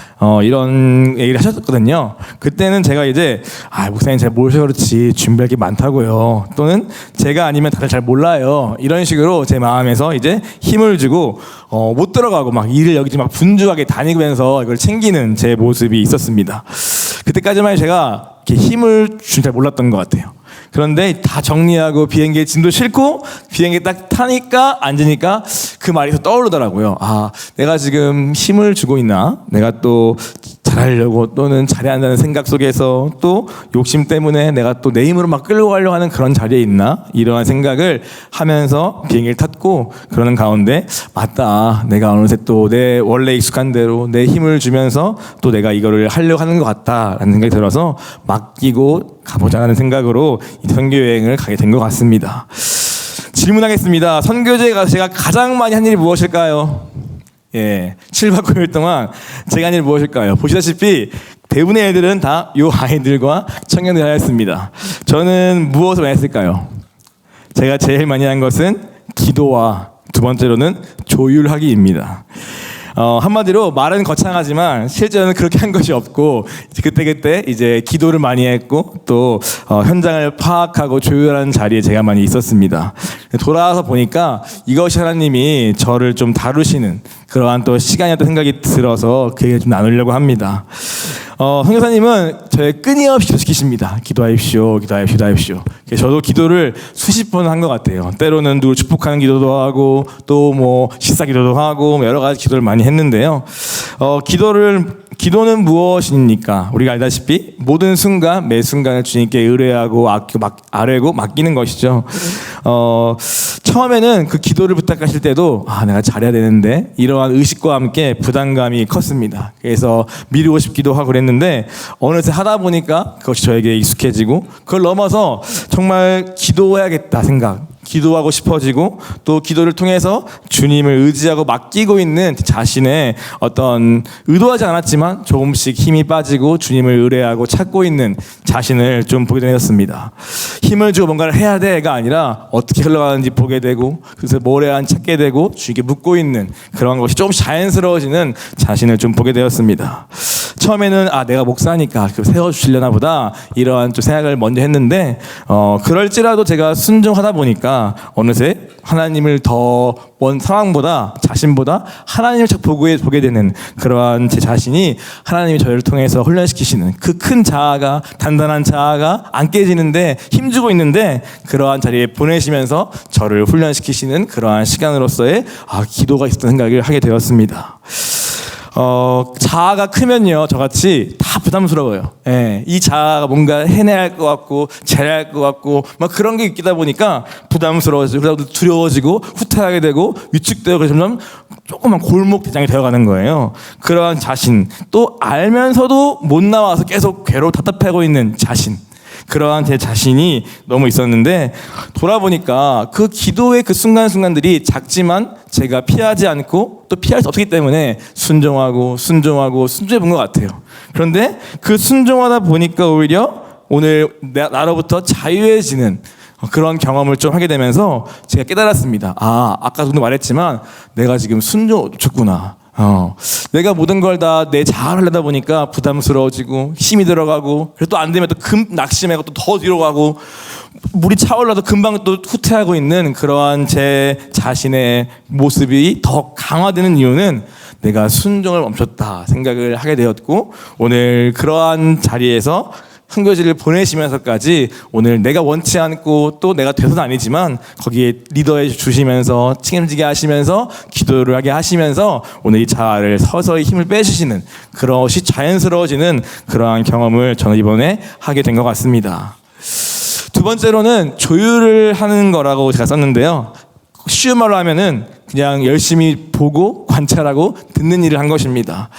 이런 얘기를 하셨거든요. 그때는 제가 이제 목사님 잘 모르셔서 그렇지 준비할 게 많다고요, 또는 제가 아니면 다들 잘 몰라요, 이런 식으로 제 마음에서 이제 힘을 주고 못 들어가고 막 일을 여기저기 막 분주하게 다니면서 이걸 챙기는 제 모습이 있었습니다. 그때까지만 제가 이렇게 힘을 줄 잘 몰랐던 것 같아요. 그런데 다 정리하고 비행기에 짐도 싣고 비행기 딱 타니까 앉으니까 그 말이 더 떠오르더라고요. 내가 지금 힘을 주고 있나? 내가 또 잘하려고 또는 잘해야 한다는 생각 속에서 또 욕심 때문에 내가 또 내 힘으로 막 끌고 가려고 하는 그런 자리에 있나? 이러한 생각을 하면서 비행기를 탔고, 그러는 가운데 맞다, 내가 어느새 또 내 원래 익숙한 대로 내 힘을 주면서 또 내가 이거를 하려고 하는 것 같다라는 생각이 들어서 맡기고 가보자는 생각으로 이 선교여행을 가게 된 것 같습니다. 질문하겠습니다. 선교제가 제가 가장 많이 한 일이 무엇일까요? 7박 9일 동안 제가 한 일이 무엇일까요? 보시다시피 대부분의 애들은 다 요 아이들과 청년들 하였습니다. 저는 무엇을 많이 했을까요? 제가 제일 많이 한 것은 기도와 두 번째로는 조율하기입니다. 한마디로 말은 거창하지만 실제로는 그렇게 한 것이 없고, 그때 이제 기도를 많이 했고 또 현장을 파악하고 조율하는 자리에 제가 많이 있었습니다. 돌아와서 보니까 이것이 하나님이 저를 좀 다루시는 그러한 또 시간이었던 생각이 들어서 그 얘기를 좀 나누려고 합니다. 선교사님은 저를 끊임없이 기도시키십니다. 기도하십시오, 기도하십시오, 기도하십시오. 저도 기도를 수십 번 한 것 같아요. 때로는 누굴 축복하는 기도도 하고 또 뭐 식사 기도도 하고 여러 가지 기도를 많이 했는데요. 기도는 무엇입니까? 우리가 알다시피 모든 순간 매 순간을 주님께 의뢰하고 아뢰고 맡기는 것이죠. 처음에는 그 기도를 부탁하실 때도 내가 잘해야 되는데 이러한 의식과 함께 부담감이 컸습니다. 그래서 미루고 싶기도 하고 그랬는데 어느새 하다 보니까 그것이 저에게 익숙해지고, 그걸 넘어서 정말 기도해야겠다 생각, 기도하고 싶어지고, 또 기도를 통해서 주님을 의지하고 맡기고 있는 자신의 어떤 의도하지 않았지만 조금씩 힘이 빠지고 주님을 의뢰하고 찾고 있는 자신을 좀 보게 되었습니다. 힘을 주고 뭔가를 해야 돼가 아니라 어떻게 흘러가는지 보게 되고, 그래서 뭘 해야 하는지 찾게 되고 주님께 묻고 있는 그런 것이 조금 자연스러워지는 자신을 좀 보게 되었습니다. 처음에는 내가 목사니까 세워주시려나 보다 이러한 좀 생각을 먼저 했는데, 그럴지라도 제가 순종하다 보니까 어느새 하나님을 더 먼 상황보다 자신보다 하나님을 보게 되는 그러한 제 자신이 하나님이 저를 통해서 훈련시키시는 그 큰 자아가, 단단한 자아가 안 깨지는데 힘주고 있는데 그러한 자리에 보내시면서 저를 훈련시키시는 그러한 시간으로서의 기도가 있었던 생각을 하게 되었습니다. 자아가 크면요, 저같이 다 부담스러워요. 이 자아가 뭔가 해내야 할 것 같고 잘해야 할 것 같고 막 그런 게 있다 보니까 부담스러워지고, 그러다 투려워지고 후퇴하게 되고 위축되고, 그래서 점점 조그만 골목 대장이 되어가는 거예요. 그러한 자신, 또 알면서도 못 나와서 계속 괴로워 답답해하고 있는 자신, 그러한 제 자신이 너무 있었는데, 돌아보니까 그 기도의 그 순간순간들이 작지만 제가 피하지 않고 또 피할 수 없기 때문에 순종해 본 것 같아요. 그런데 그 순종하다 보니까 오히려 오늘 나로부터 자유해지는 그런 경험을 좀 하게 되면서 제가 깨달았습니다. 아까도 말했지만 내가 지금 순종을 놓쳤구나. 내가 모든 걸 다 내 자아를 하려다 보니까 부담스러워지고 힘이 들어가고, 그래서 또 안 되면 또 낙심하고 또 더 뒤로 가고, 물이 차올라도 금방 또 후퇴하고 있는 그러한 제 자신의 모습이 더 강화되는 이유는 내가 순종을 멈췄다 생각을 하게 되었고, 오늘 그러한 자리에서 선교지를 보내시면서까지 오늘 내가 원치 않고 또 내가 돼서는 아니지만 거기에 리더해 주시면서 책임지게 하시면서 기도를 하게 하시면서 오늘 이 자아를 서서히 힘을 빼주시는 그것이 자연스러워지는 그러한 경험을 저는 이번에 하게 된 것 같습니다. 두 번째로는 조율을 하는 거라고 제가 썼는데요. 쉬운 말로 하면은 그냥 열심히 보고 관찰하고 듣는 일을 한 것입니다.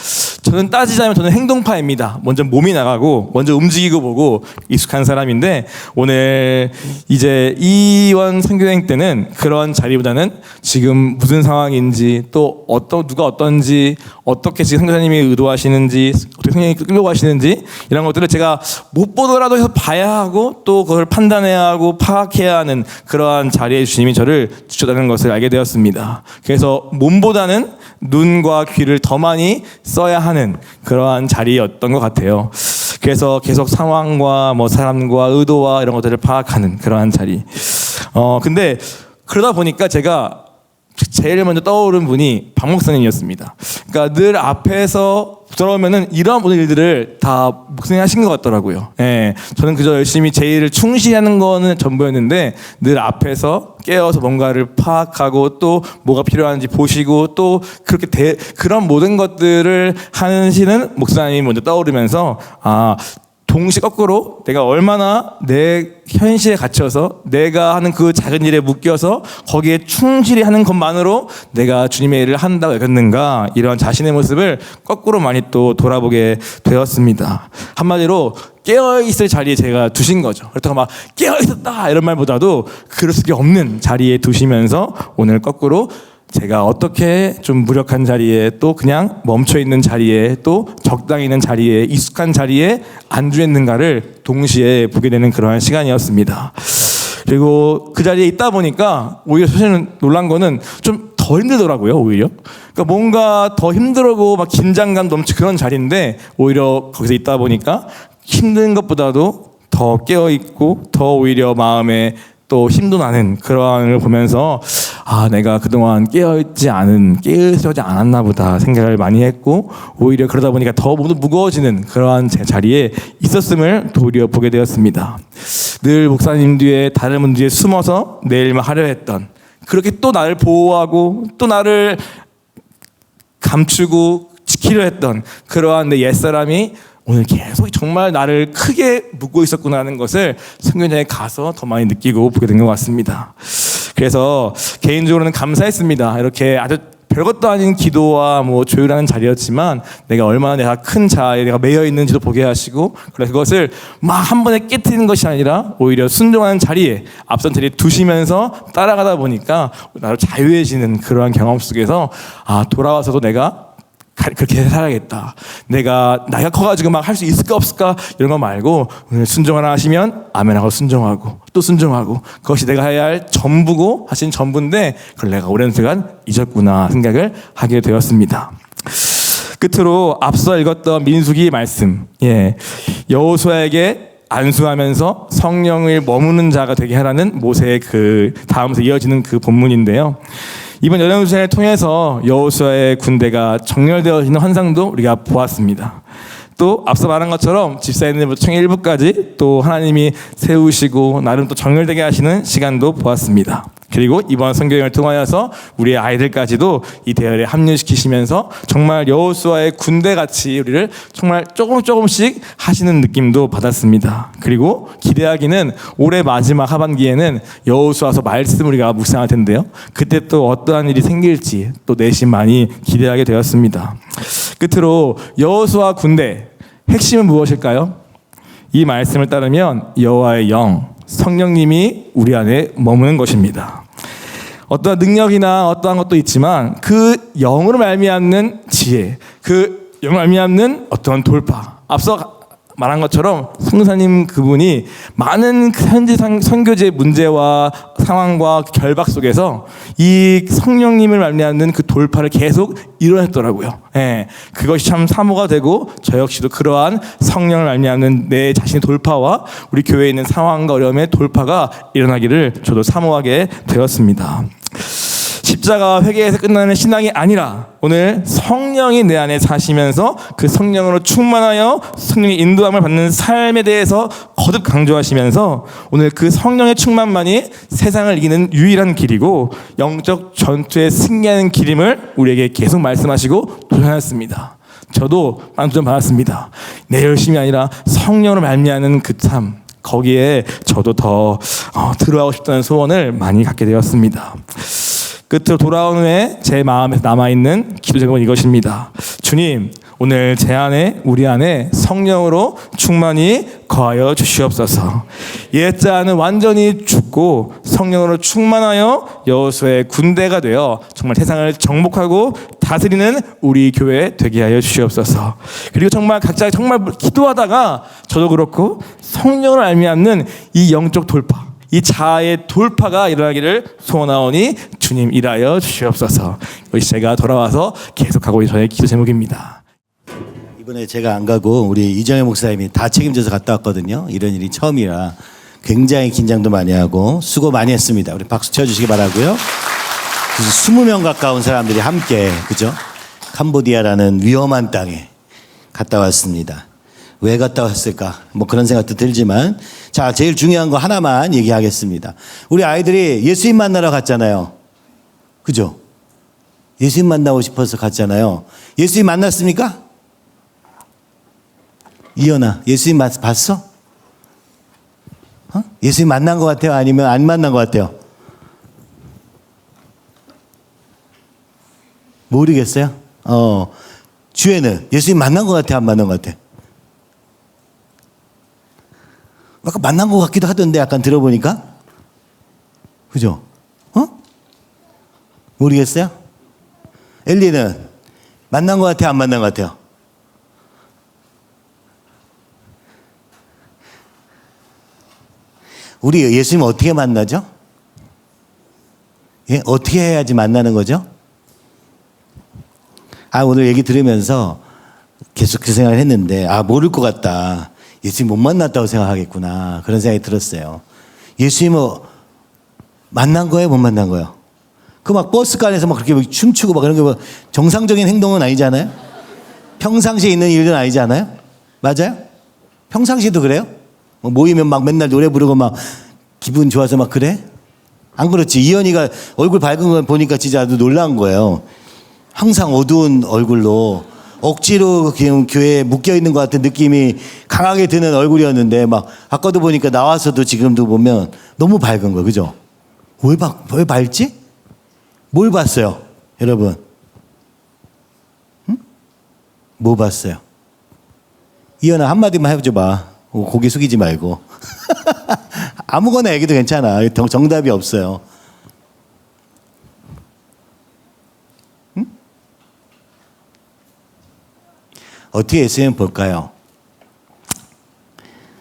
저는 따지자면 저는 행동파입니다. 먼저 몸이 나가고 먼저 움직이고 보고 익숙한 사람인데 오늘 이제 이원 선교여행 때는 그런 자리보다는 지금 무슨 상황인지 또 누가 어떤지 어떻게 지금 선교사님이 의도하시는지 어떻게 성령이 끌려고 하시는지 이런 것들을 제가 못 보더라도 해서 봐야 하고 또 그걸 판단해야 하고 파악해야 하는 그러한 자리에 주님이 저를 주셨다는 것을 알게 되었습니다. 그래서 몸보다는 눈과 귀를 더 많이 써야 하는 그러한 자리였던 것 같아요. 그래서 계속 상황과 뭐 사람과 의도와 이런 것들을 파악하는 그러한 자리. 근데 그러다 보니까 제가 제일 먼저 떠오른 분이 박 목사님이었습니다. 그러니까 늘 앞에서 돌아오면은 이러한 모든 일들을 다 목사님이 하신 것 같더라고요. 예, 저는 그저 열심히 제 일을 충실히 하는 거는 전부였는데 늘 앞에서 깨어서 뭔가를 파악하고 또 뭐가 필요한지 보시고 또 그렇게 그런 모든 것들을 하시는 목사님이 먼저 떠오르면서 동시에 거꾸로 내가 얼마나 내 현실에 갇혀서 내가 하는 그 작은 일에 묶여서 거기에 충실히 하는 것만으로 내가 주님의 일을 한다고 여겼는가 이런 자신의 모습을 거꾸로 많이 또 돌아보게 되었습니다. 한마디로 깨어있을 자리에 제가 두신 거죠. 그렇다고 막 깨어있었다 이런 말보다도 그럴 수밖에 없는 자리에 두시면서 오늘 거꾸로 제가 어떻게 좀 무력한 자리에 또 그냥 멈춰있는 자리에 또 적당히 있는 자리에 익숙한 자리에 안주했는가를 동시에 보게 되는 그러한 시간이었습니다. 그리고 그 자리에 있다 보니까 오히려 사실은 놀란 거는 좀 더 힘들더라고요. 오히려 그러니까 뭔가 더 힘들고 막 긴장감 넘치 그런 자리인데 오히려 거기서 있다 보니까 힘든 것보다도 더 깨어있고 더 오히려 마음에 또 힘도 나는 그러한 걸 보면서 내가 그동안 깨어있지 않았나 보다 생각을 많이 했고 오히려 그러다 보니까 더 모두 무거워지는 그러한 제 자리에 있었음을 도리어 보게 되었습니다. 늘 목사님 뒤에 다른 분 뒤에 숨어서 내 일만 하려 했던 그렇게 또 나를 보호하고 또 나를 감추고 지키려 했던 그러한 내 옛사람이 오늘 계속 정말 나를 크게 묶고 있었구나 하는 것을 선교장에 가서 더 많이 느끼고 보게 된 것 같습니다. 그래서 개인적으로는 감사했습니다. 이렇게 아주 별것도 아닌 기도와 뭐 조율하는 자리였지만 내가 얼마나 내가 큰 자아에 내가 매여 있는지도 보게 하시고 그래서 그것을 막 한 번에 깨트리는 것이 아니라 오히려 순종하는 자리에 앞선 자리에 두시면서 따라가다 보니까 나를 자유해지는 그러한 경험 속에서 돌아와서도 내가 그렇게 살아야겠다. 내가 나이가 커가지고 막 할 수 있을까 없을까 이런 거 말고 오늘 순종하나 하시면 아멘하고 순종하고 또 순종하고 그것이 내가 해야 할 전부고 하신 전부인데 그걸 내가 오랜 시간 잊었구나 생각을 하게 되었습니다. 끝으로 앞서 읽었던 민수기 말씀, 여호수아에게 안수하면서 성령을 머무는 자가 되게 하라는 모세의 그 다음에서 이어지는 그 본문인데요. 이번 여정수행을 통해서 여호수아의 군대가 정렬되어지는 환상도 우리가 보았습니다. 또 앞서 말한 것처럼 집사님들부터 청해 일부까지 또 하나님이 세우시고 나름 또 정렬되게 하시는 시간도 보았습니다. 그리고 이번 선교여행을 통하여서 우리의 아이들까지도 이 대열에 합류시키시면서 정말 여호수아의 군대같이 우리를 정말 조금씩 하시는 느낌도 받았습니다. 그리고 기대하기는 올해 마지막 하반기에는 여호수아서 말씀 우리가 묵상할 텐데요. 그때 또 어떠한 일이 생길지 또 내심 많이 기대하게 되었습니다. 끝으로 여호수아 군대 핵심은 무엇일까요? 이 말씀을 따르면 여호와의 영, 성령님이 우리 안에 머무는 것입니다. 어떠한 능력이나 어떠한 것도 있지만 그 영으로 말미암는 지혜, 그 영으로 말미암는 어떠한 돌파. 앞서 말한 것처럼 성교사님 그분이 많은 현지 선교지의 문제와 상황과 결박 속에서 이 성령님을 말미암는 그 돌파를 계속 이뤄냈더라고요. 그것이 참 사모가 되고 저 역시도 그러한 성령을 말미암는 내 자신의 돌파와 우리 교회에 있는 상황과 어려움의 돌파가 일어나기를 저도 사모하게 되었습니다. 십자가와 회개에서 끝나는 신앙이 아니라 오늘 성령이 내 안에 사시면서 그 성령으로 충만하여 성령의 인도함을 받는 삶에 대해서 거듭 강조하시면서 오늘 그 성령의 충만만이 세상을 이기는 유일한 길이고 영적 전투에 승리하는 길임을 우리에게 계속 말씀하시고 도전하였습니다. 저도 많은 도전 받았습니다. 내 열심이 아니라 성령으로 말미암는 그 삶, 거기에 저도 더 들어가고 싶다는 소원을 많이 갖게 되었습니다. 끝으로 돌아온 후에 제 마음에 남아있는 기도 제목은 이것입니다. 주님, 오늘 제 안에, 우리 안에 성령으로 충만히 거하여 주시옵소서. 옛자는 완전히 죽고 성령으로 충만하여 여호수아의 군대가 되어 정말 세상을 정복하고 다스리는 우리 교회 되게 하여 주시옵소서. 그리고 정말 각자 정말 기도하다가 저도 그렇고 성령을 알미암는 이 영적 돌파, 이 자아의 돌파가 일어나기를 소원하오니 주님 일하여 주시옵소서. 이것이 제가 돌아와서 계속하고 있는 저의 기도 제목입니다. 이번에 제가 안 가고 우리 이정혜 목사님이 다 책임져서 갔다 왔거든요. 이런 일이 처음이라 굉장히 긴장도 많이 하고 수고 많이 했습니다. 우리 박수 쳐주시기 바라고요. 20명 가까운 사람들이 함께, 그죠? 캄보디아라는 위험한 땅에 갔다 왔습니다. 왜 갔다 왔을까? 뭐 그런 생각도 들지만, 자, 제일 중요한 거 하나만 얘기하겠습니다. 우리 아이들이 예수님 만나러 갔잖아요. 그죠? 예수님 만나고 싶어서 갔잖아요. 예수님 만났습니까? 이현아, 예수님 봤어? 예수님 만난 것 같아요? 아니면 안 만난 것 같아요? 모르겠어요? 주에는 예수님 만난 것 같아요? 안 만난 것 같아요? 아까 만난 것 같기도 하던데 약간 들어보니까? 그죠? 모르겠어요? 엘리는 만난 것 같아요? 안 만난 것 같아요? 우리 예수님 어떻게 만나죠? 예? 어떻게 해야지 만나는 거죠? 오늘 얘기 들으면서 계속 그 생각을 했는데, 모를 것 같다. 예수님 못 만났다고 생각하겠구나. 그런 생각이 들었어요. 예수님은 만난 거예요? 못 만난 거예요? 그 막 버스 안에서 막 그렇게 춤추고 막 그런 게 뭐 정상적인 행동은 아니잖아요? 평상시에 있는 일은 아니잖아요? 맞아요? 평상시에도 그래요? 모이면 막 맨날 노래 부르고 막 기분 좋아서 막 그래? 안 그렇지? 이현이가 얼굴 밝은 걸 보니까 진짜 아주 놀라운 거예요. 항상 어두운 얼굴로 억지로 그냥 교회에 묶여있는 것 같은 느낌이 강하게 드는 얼굴이었는데 막 아까도 보니까 나와서도 지금도 보면 너무 밝은 거예요. 그죠? 왜 밝지? 뭘 봤어요? 여러분? 응? 뭐 봤어요? 이현아 한마디만 해줘봐. 고개 숙이지 말고. 아무거나 얘기도 괜찮아. 정답이 없어요. 응? 어떻게 예수님 볼까요?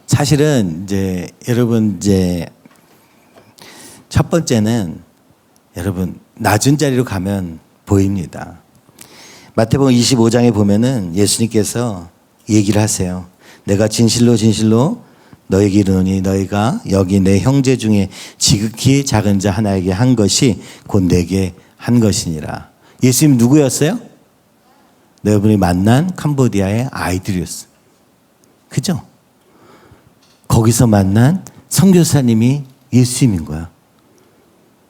사실은 이제 여러분 이제 첫 번째는 여러분 낮은 자리로 가면 보입니다. 마태복음 25장에 보면은 예수님께서 얘기를 하세요. 내가 진실로 진실로 너에게 이르노니 너희가 여기 내 형제 중에 지극히 작은 자 하나에게 한 것이 곧 내게 한 것이니라. 예수님 누구였어요? 여러분이 만난 캄보디아의 아이들이었어요. 그죠? 거기서 만난 선교사님이 예수님인 거야.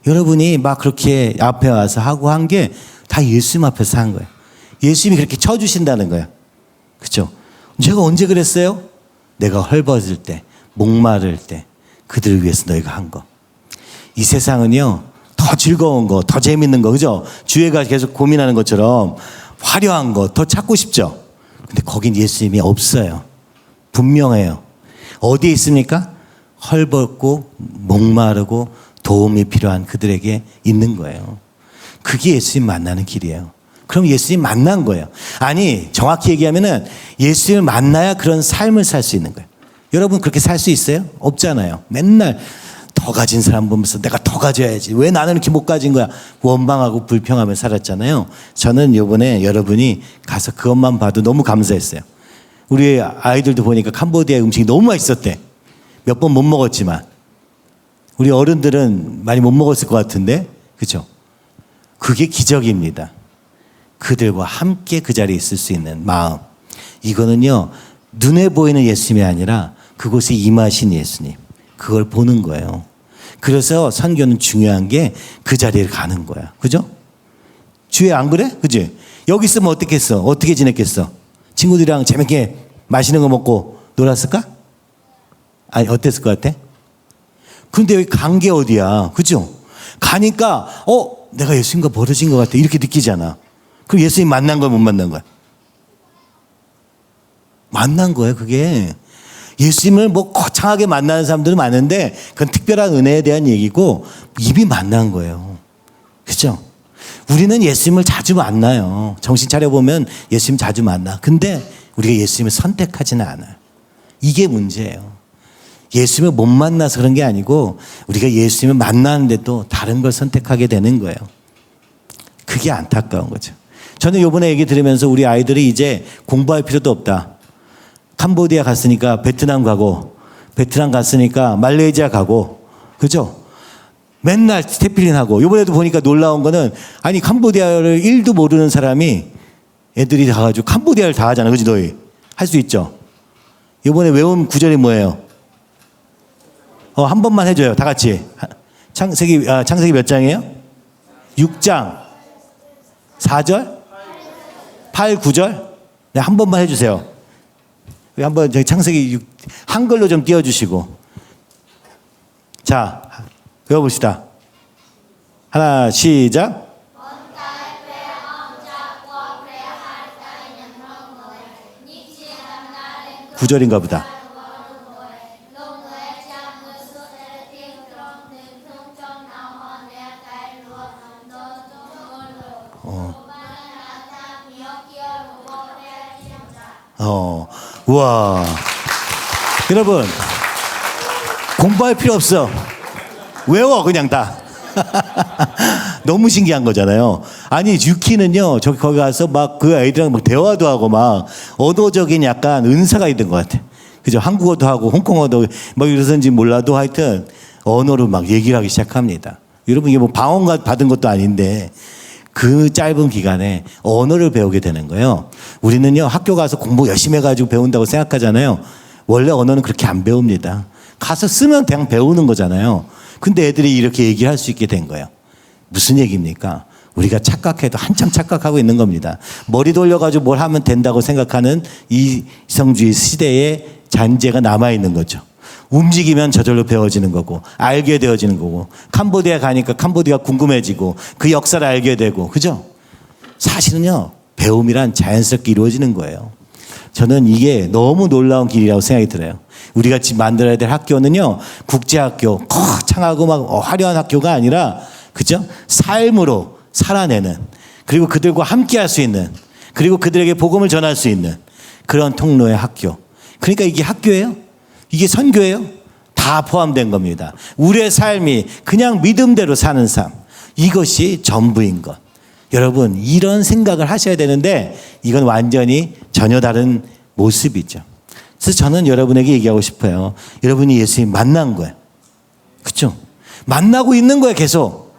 여러분이 막 그렇게 앞에 와서 하고 한 게 다 예수님 앞에서 한 거예요. 예수님이 그렇게 쳐주신다는 거예요. 그죠? 제가 언제 그랬어요? 내가 헐벗을 때, 목마를 때 그들을 위해서 너희가 한 거. 이 세상은요, 더 즐거운 거, 더 재밌는 거, 그죠? 주애가 계속 고민하는 것처럼 화려한 거 더 찾고 싶죠? 근데 거긴 예수님이 없어요. 분명해요. 어디에 있습니까? 헐벗고 목마르고 도움이 필요한 그들에게 있는 거예요. 그게 예수님 만나는 길이에요. 그럼 예수님 만난 거예요. 아니, 정확히 얘기하면은 예수님을 만나야 그런 삶을 살 수 있는 거예요. 여러분 그렇게 살 수 있어요? 없잖아요. 맨날 더 가진 사람 보면서 내가 더 가져야지. 왜 나는 이렇게 못 가진 거야? 원망하고 불평하며 살았잖아요. 저는 이번에 여러분이 가서 그것만 봐도 너무 감사했어요. 우리 아이들도 보니까 캄보디아 음식이 너무 맛있었대. 몇 번 못 먹었지만. 우리 어른들은 많이 못 먹었을 것 같은데, 그렇죠? 그게 기적입니다. 그들과 함께 그 자리에 있을 수 있는 마음. 이거는요, 눈에 보이는 예수님이 아니라 그곳에 임하신 예수님. 그걸 보는 거예요. 그래서 선교는 중요한 게 그 자리에 가는 거야. 그죠? 주에 안 그래? 그지? 여기 있으면 어떻겠어? 어떻게 지냈겠어? 친구들이랑 재밌게 맛있는 거 먹고 놀았을까? 아니, 어땠을 것 같아? 근데 여기 간 게 어디야? 그죠? 가니까, 내가 예수님과 멀어진 것 같아. 이렇게 느끼잖아. 그럼 예수님 만난 거야, 못 만난 거야? 만난 거야, 그게. 예수님을 뭐 거창하게 만나는 사람들은 많은데 그건 특별한 은혜에 대한 얘기고 이미 만난 거예요. 그죠? 우리는 예수님을 자주 만나요. 정신 차려보면 예수님 자주 만나. 근데 우리가 예수님을 선택하지는 않아요. 이게 문제예요. 예수님을 못 만나서 그런 게 아니고 우리가 예수님을 만나는데도 다른 걸 선택하게 되는 거예요. 그게 안타까운 거죠. 저는 이번에 얘기 들으면서 우리 아이들이 이제 공부할 필요도 없다. 캄보디아 갔으니까 베트남 가고, 베트남 갔으니까 말레이시아 가고, 그죠? 맨날 스태필린 하고. 이번에도 보니까 놀라운 거는, 아니 캄보디아를 1도 모르는 사람이 애들이 가가지고 캄보디아를 다 하잖아. 그지 너희? 할 수 있죠? 이번에 외운 구절이 뭐예요? 한 번만 해줘요. 다 같이. 창세기 몇 장이에요? 6장 4절? 8, 9절? 네, 한 번만 해주세요. 한번 저희 창세기 한글로 좀 띄워주시고. 자, 외워봅시다. 하나, 시작. 구절인가 보다. 우와. 여러분, 공부할 필요 없어. 외워, 그냥 다. 너무 신기한 거잖아요. 아니, 유키는요, 거기 가서 막 그 애들이랑 막 대화도 하고 막 언어적인 약간 은사가 있는 것 같아. 그죠? 한국어도 하고 홍콩어도 막 이러선지 몰라도 하여튼 언어로 막 얘기를 하기 시작합니다. 여러분, 이게 뭐 방언 받은 것도 아닌데 그 짧은 기간에 언어를 배우게 되는 거예요. 우리는요, 학교 가서 공부 열심히 해가지고 배운다고 생각하잖아요. 원래 언어는 그렇게 안 배웁니다. 가서 쓰면 그냥 배우는 거잖아요. 근데 애들이 이렇게 얘기할 수 있게 된 거예요. 무슨 얘기입니까? 우리가 착각해도 한참 착각하고 있는 겁니다. 머리 돌려가지고 뭘 하면 된다고 생각하는 이성주의 시대의 잔재가 남아있는 거죠. 움직이면 저절로 배워지는 거고 알게 되어지는 거고 캄보디아 가니까 캄보디아 궁금해지고 그 역사를 알게 되고 그죠? 사실은요 배움이란 자연스럽게 이루어지는 거예요. 저는 이게 너무 놀라운 길이라고 생각이 들어요. 우리가 지금 만들어야 될 학교는요 국제학교 거창하고 막 화려한 학교가 아니라 그죠? 삶으로 살아내는 그리고 그들과 함께 할 수 있는 그리고 그들에게 복음을 전할 수 있는 그런 통로의 학교. 그러니까 이게 학교예요? 이게 선교예요? 다 포함된 겁니다. 우리의 삶이 그냥 믿음대로 사는 삶. 이것이 전부인 것. 여러분, 이런 생각을 하셔야 되는데 이건 완전히 전혀 다른 모습이죠. 그래서 저는 여러분에게 얘기하고 싶어요. 여러분이 예수님 만난 거예요. 그렇죠? 만나고 있는 거예요, 계속.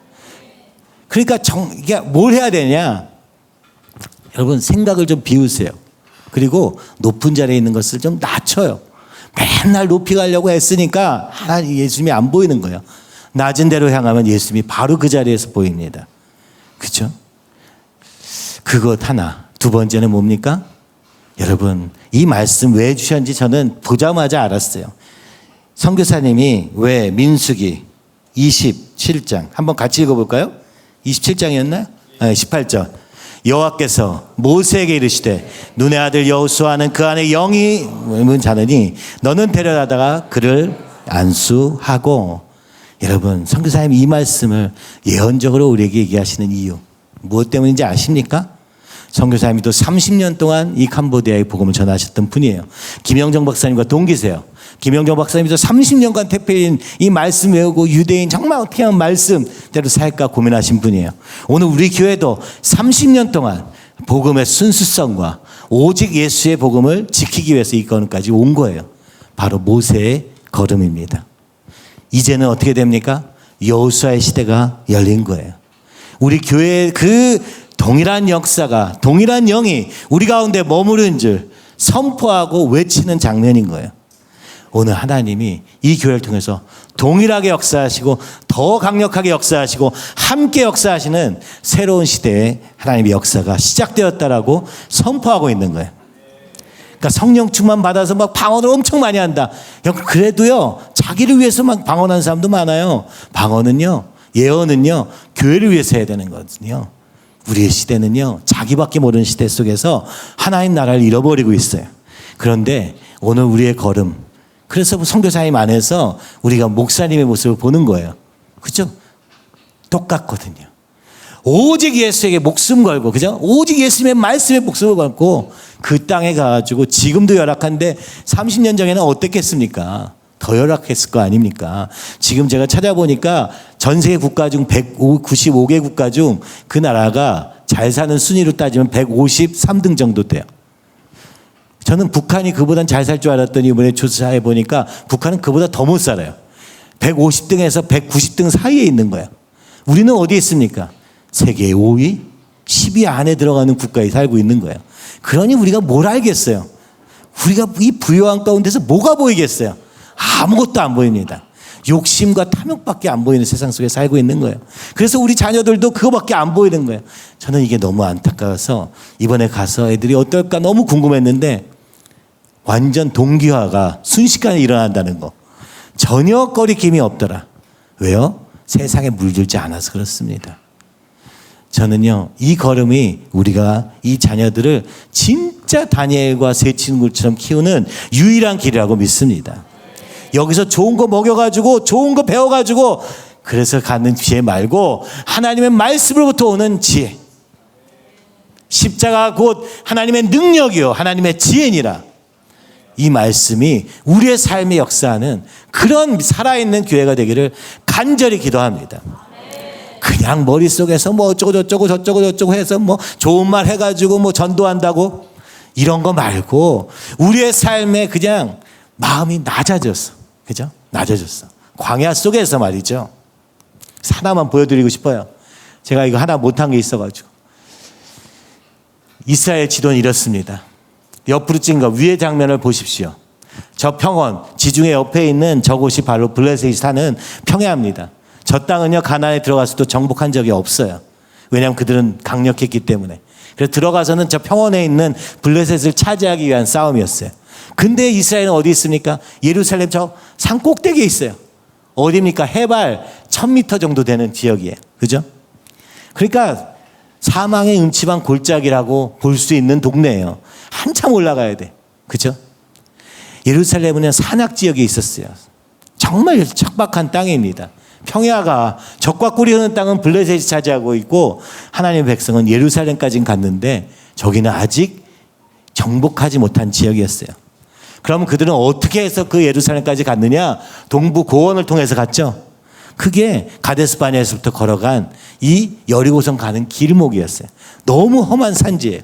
그러니까 이게 뭘 해야 되냐? 여러분, 생각을 좀 비우세요. 그리고 높은 자리에 있는 것을 좀 낮춰요. 맨날 높이 가려고 했으니까 하나님 예수님이 안 보이는 거예요. 낮은 데로 향하면 예수님이 바로 그 자리에서 보입니다. 그렇죠? 그것 하나. 두 번째는 뭡니까? 여러분, 이 말씀 왜 주셨는지 저는 보자마자 알았어요. 선교사님이 왜 민수기 27장 한번 같이 읽어볼까요? 27장이었나요? 네, 18절. 여호와께서 모세에게 이르시되 눈의 아들 여호수아는 그 안에 영이 있는 자느니 너는 데려다가 그를 안수하고. 여러분, 선교사님이 이 말씀을 예언적으로 우리에게 얘기하시는 이유 무엇 때문인지 아십니까? 선교사님이 또 30년 동안 이 캄보디아의 복음을 전하셨던 분이에요. 김영정 박사님과 동기세요. 김영정 박사님도 30년간 태페인 이 말씀 외우고 유대인 정말 어떻게 하면 말씀대로 살까 고민하신 분이에요. 오늘 우리 교회도 30년 동안 복음의 순수성과 오직 예수의 복음을 지키기 위해서 이 걸음까지 온 거예요. 바로 모세의 걸음입니다. 이제는 어떻게 됩니까? 여호수아의 시대가 열린 거예요. 우리 교회의 그 동일한 역사가, 동일한 영이 우리 가운데 머무른 줄 선포하고 외치는 장면인 거예요. 오늘 하나님이 이 교회를 통해서 동일하게 역사하시고 더 강력하게 역사하시고 함께 역사하시는 새로운 시대에 하나님의 역사가 시작되었다라고 선포하고 있는 거예요. 그러니까 성령 충만 받아서 막 방언을 엄청 많이 한다. 그래도요, 자기를 위해서 막 방언하는 사람도 많아요. 방언은요, 예언은요, 교회를 위해서 해야 되는 거거든요. 우리의 시대는요, 자기밖에 모르는 시대 속에서 하나님 나라를 잃어버리고 있어요. 그런데 오늘 우리의 걸음, 그래서 선교사님 안에서 우리가 목사님의 모습을 보는 거예요. 그죠? 똑같거든요. 오직 예수에게 목숨 걸고, 그죠? 오직 예수님의 말씀에 목숨을 걸고 그 땅에 가가지고 지금도 열악한데 30년 전에는 어땠겠습니까? 더 열악했을 거 아닙니까? 지금 제가 찾아보니까 전 세계 국가 중 195개 국가 중 그 나라가 잘 사는 순위로 따지면 153등 정도 돼요. 저는 북한이 그보단 잘 살 줄 알았더니 이번에 조사해 보니까 북한은 그보다 더 못 살아요. 150등에서 190등 사이에 있는 거예요. 우리는 어디에 있습니까? 세계 5위, 10위 안에 들어가는 국가에 살고 있는 거예요. 그러니 우리가 뭘 알겠어요? 우리가 이 부요한 가운데서 뭐가 보이겠어요? 아무것도 안 보입니다. 욕심과 탐욕밖에 안 보이는 세상 속에 살고 있는 거예요. 그래서 우리 자녀들도 그거밖에 안 보이는 거예요. 저는 이게 너무 안타까워서 이번에 가서 애들이 어떨까 너무 궁금했는데 완전 동기화가 순식간에 일어난다는 거. 전혀 거리낌이 없더라. 왜요? 세상에 물들지 않아서 그렇습니다. 저는요, 이 걸음이 우리가 이 자녀들을 진짜 다니엘과 세 친구처럼 키우는 유일한 길이라고 믿습니다. 여기서 좋은 거 먹여가지고 좋은 거 배워가지고 그래서 갖는 지혜 말고 하나님의 말씀으로부터 오는 지혜. 십자가 곧 하나님의 능력이요 하나님의 지혜니라. 이 말씀이 우리의 삶에 역사하는 그런 살아있는 교회가 되기를 간절히 기도합니다. 그냥 머릿속에서 뭐 어쩌고 저쩌고 해서 뭐 좋은 말 해가지고 뭐 전도한다고 이런 거 말고 우리의 삶에 그냥 마음이 낮아졌어. 그죠? 낮아졌어. 광야 속에서 말이죠. 하나만 보여드리고 싶어요. 제가 이거 하나 못한 게 있어가지고. 이스라엘 지도는 이렇습니다. 옆으로 찍은 거 위의 장면을 보십시오. 저 평원, 지중해 옆에 있는 저곳이 바로 블레셋이 사는 평야입니다. 저 땅은요, 가나안에 들어가서도 정복한 적이 없어요. 왜냐하면 그들은 강력했기 때문에. 그래서 들어가서는 저 평원에 있는 블레셋을 차지하기 위한 싸움이었어요. 근데 이스라엘은 어디 있습니까? 예루살렘 저 산 꼭대기에 있어요. 어디입니까? 해발 1000m 정도 되는 지역이에요. 그죠? 그러니까 사망의 음침한 골짜기라고 볼 수 있는 동네예요. 한참 올라가야 돼. 그죠? 예루살렘은 산악 지역에 있었어요. 정말 척박한 땅입니다. 평야가 적과 꿀이 흐르는 땅은 블레셋이 차지하고 있고 하나님의 백성은 예루살렘까지 갔는데 저기는 아직 정복하지 못한 지역이었어요. 그럼 그들은 어떻게 해서 그 예루살렘까지 갔느냐? 동부 고원을 통해서 갔죠. 그게 가데스 바네아에서부터 걸어간 이 여리고성 가는 길목이었어요. 너무 험한 산지예요.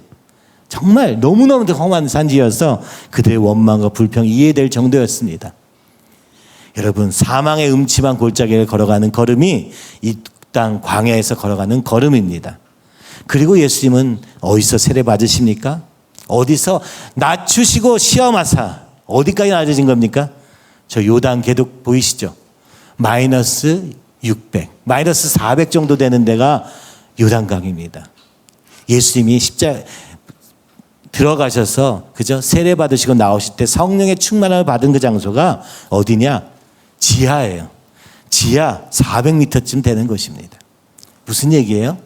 정말 너무너무 험한 산지여서 그들의 원망과 불평이 이해될 정도였습니다. 여러분, 사망의 음침한 골짜기를 걸어가는 걸음이 이 땅 광야에서 걸어가는 걸음입니다. 그리고 예수님은 어디서 세례 받으십니까? 어디서 낮추시고 시험하사 어디까지 낮아진 겁니까? 저 요단 계곡 보이시죠? 마이너스 600, 마이너스 400 정도 되는 데가 요단강입니다. 예수님이 십자가 들어가셔서 그죠? 세례 받으시고 나오실 때 성령의 충만함을 받은 그 장소가 어디냐? 지하예요. 지하 400m쯤 되는 것입니다. 무슨 얘기예요?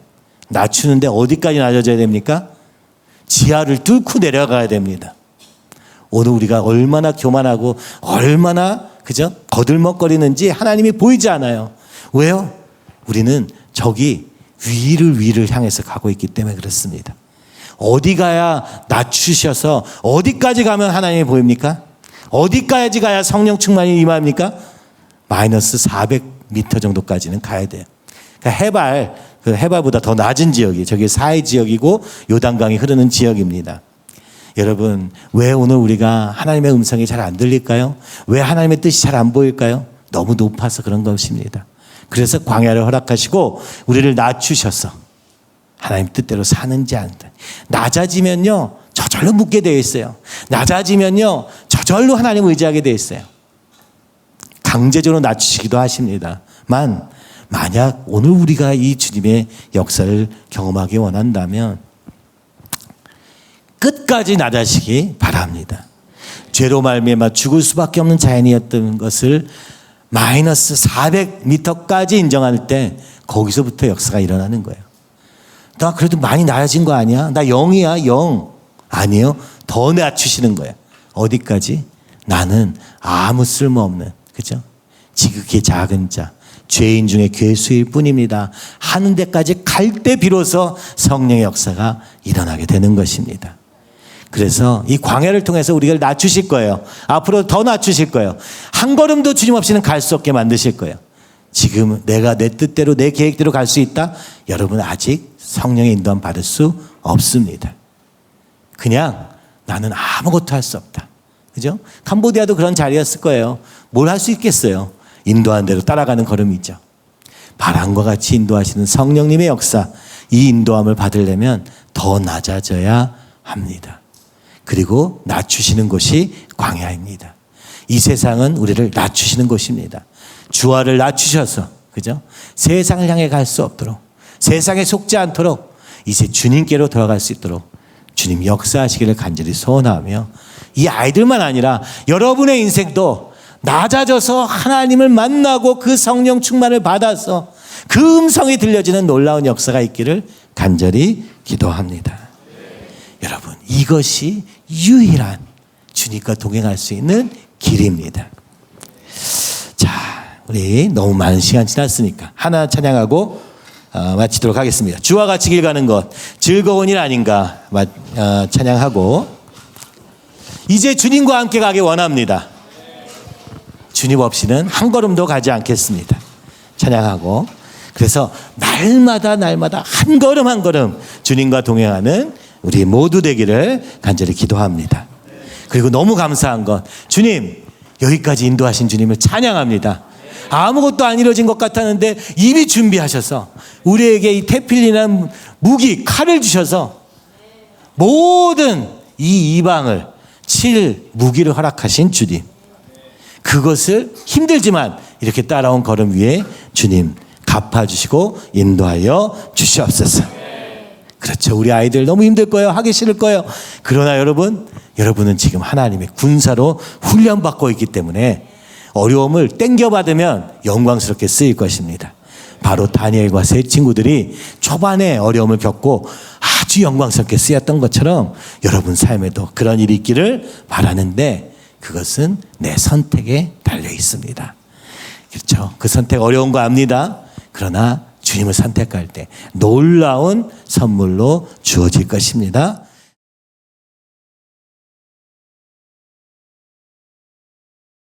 낮추는데 어디까지 낮아져야 됩니까? 지하를 뚫고 내려가야 됩니다. 오늘 우리가 얼마나 교만하고 얼마나 그죠? 거들먹거리는지 하나님이 보이지 않아요. 왜요? 우리는 저기 위를 향해서 가고 있기 때문에 그렇습니다. 어디 가야 낮추셔서 어디까지 가면 하나님이 보입니까? 어디까지 가야 성령 충만이 임합니까? 마이너스 400m 정도까지는 가야 돼요. 그러니까 해발보다 더 낮은 지역이 저기 사해 지역이고 요단강이 흐르는 지역입니다. 여러분, 왜 오늘 우리가 하나님의 음성이 잘 안 들릴까요? 왜 하나님의 뜻이 잘 안 보일까요? 너무 높아서 그런 것입니다. 그래서 광야를 허락하시고 우리를 낮추셔서 하나님 뜻대로 사는지 아닌지. 낮아지면요 저절로 묻게 되어 있어요. 낮아지면요 저절로 하나님 의지하게 되어 있어요. 강제적으로 낮추시기도 하십니다만 만약 오늘 우리가 이 주님의 역사를 경험하기 원한다면 끝까지 낮아지기 바랍니다. 죄로 말미암아 죽을 수밖에 없는 자연이었던 것을 마이너스 400m까지 인정할 때 거기서부터 역사가 일어나는 거예요. 나 그래도 많이 낮아진 거 아니야? 나 0이야 0. 아니에요. 더 낮추시는 거예요. 어디까지? 나는 아무 쓸모없는, 그죠? 지극히 작은 자, 죄인 중에 괴수일 뿐입니다. 하는 데까지 갈 때 비로소 성령의 역사가 일어나게 되는 것입니다. 그래서 이 광야를 통해서 우리가 낮추실 거예요. 앞으로 더 낮추실 거예요. 한 걸음도 주님 없이는 갈 수 없게 만드실 거예요. 지금 내가 내 뜻대로 내 계획대로 갈 수 있다? 여러분 아직 성령의 인도함 받을 수 없습니다. 그냥 나는 아무것도 할 수 없다. 그죠? 캄보디아도 그런 자리였을 거예요. 뭘 할 수 있겠어요? 인도한 대로 따라가는 걸음이죠. 바람과 같이 인도하시는 성령님의 역사, 이 인도함을 받으려면 더 낮아져야 합니다. 그리고 낮추시는 곳이 광야입니다. 이 세상은 우리를 낮추시는 곳입니다. 주화를 낮추셔서, 그죠? 세상을 향해 갈 수 없도록, 세상에 속지 않도록 이제 주님께로 돌아갈 수 있도록 주님 역사하시기를 간절히 소원하며, 이 아이들만 아니라 여러분의 인생도 낮아져서 하나님을 만나고 그 성령 충만을 받아서 그 음성이 들려지는 놀라운 역사가 있기를 간절히 기도합니다. 여러분, 이것이 유일한 주님과 동행할 수 있는 길입니다. 자, 우리 너무 많은 시간 지났으니까 하나 찬양하고 마치도록 하겠습니다. 주와 같이 길 가는 것 즐거운 일 아닌가 찬양하고, 이제 주님과 함께 가기 원합니다. 주님 없이는 한 걸음도 가지 않겠습니다. 찬양하고, 그래서 날마다 한 걸음 한 걸음 주님과 동행하는 우리 모두 되기를 간절히 기도합니다. 그리고 너무 감사한 것, 주님 여기까지 인도하신 주님을 찬양합니다. 아무것도 안 이루어진 것 같았는데 이미 준비하셔서 우리에게 이 태필이라는 무기, 칼을 주셔서 모든 이 이방을 칠 무기를 허락하신 주님, 그것을 힘들지만 이렇게 따라온 걸음 위에 주님 갚아주시고 인도하여 주시옵소서. 그렇죠. 우리 아이들 너무 힘들 거예요. 하기 싫을 거예요. 그러나 여러분은 지금 하나님의 군사로 훈련받고 있기 때문에 어려움을 땡겨받으면 영광스럽게 쓰일 것입니다. 바로 다니엘과 세 친구들이 초반에 어려움을 겪고 아주 영광스럽게 쓰였던 것처럼 여러분 삶에도 그런 일이 있기를 바라는데, 그것은 내 선택에 달려 있습니다. 그렇죠. 그 선택 어려운 거 압니다. 그러나 주님을 선택할 때 놀라운 선물로 주어질 것입니다.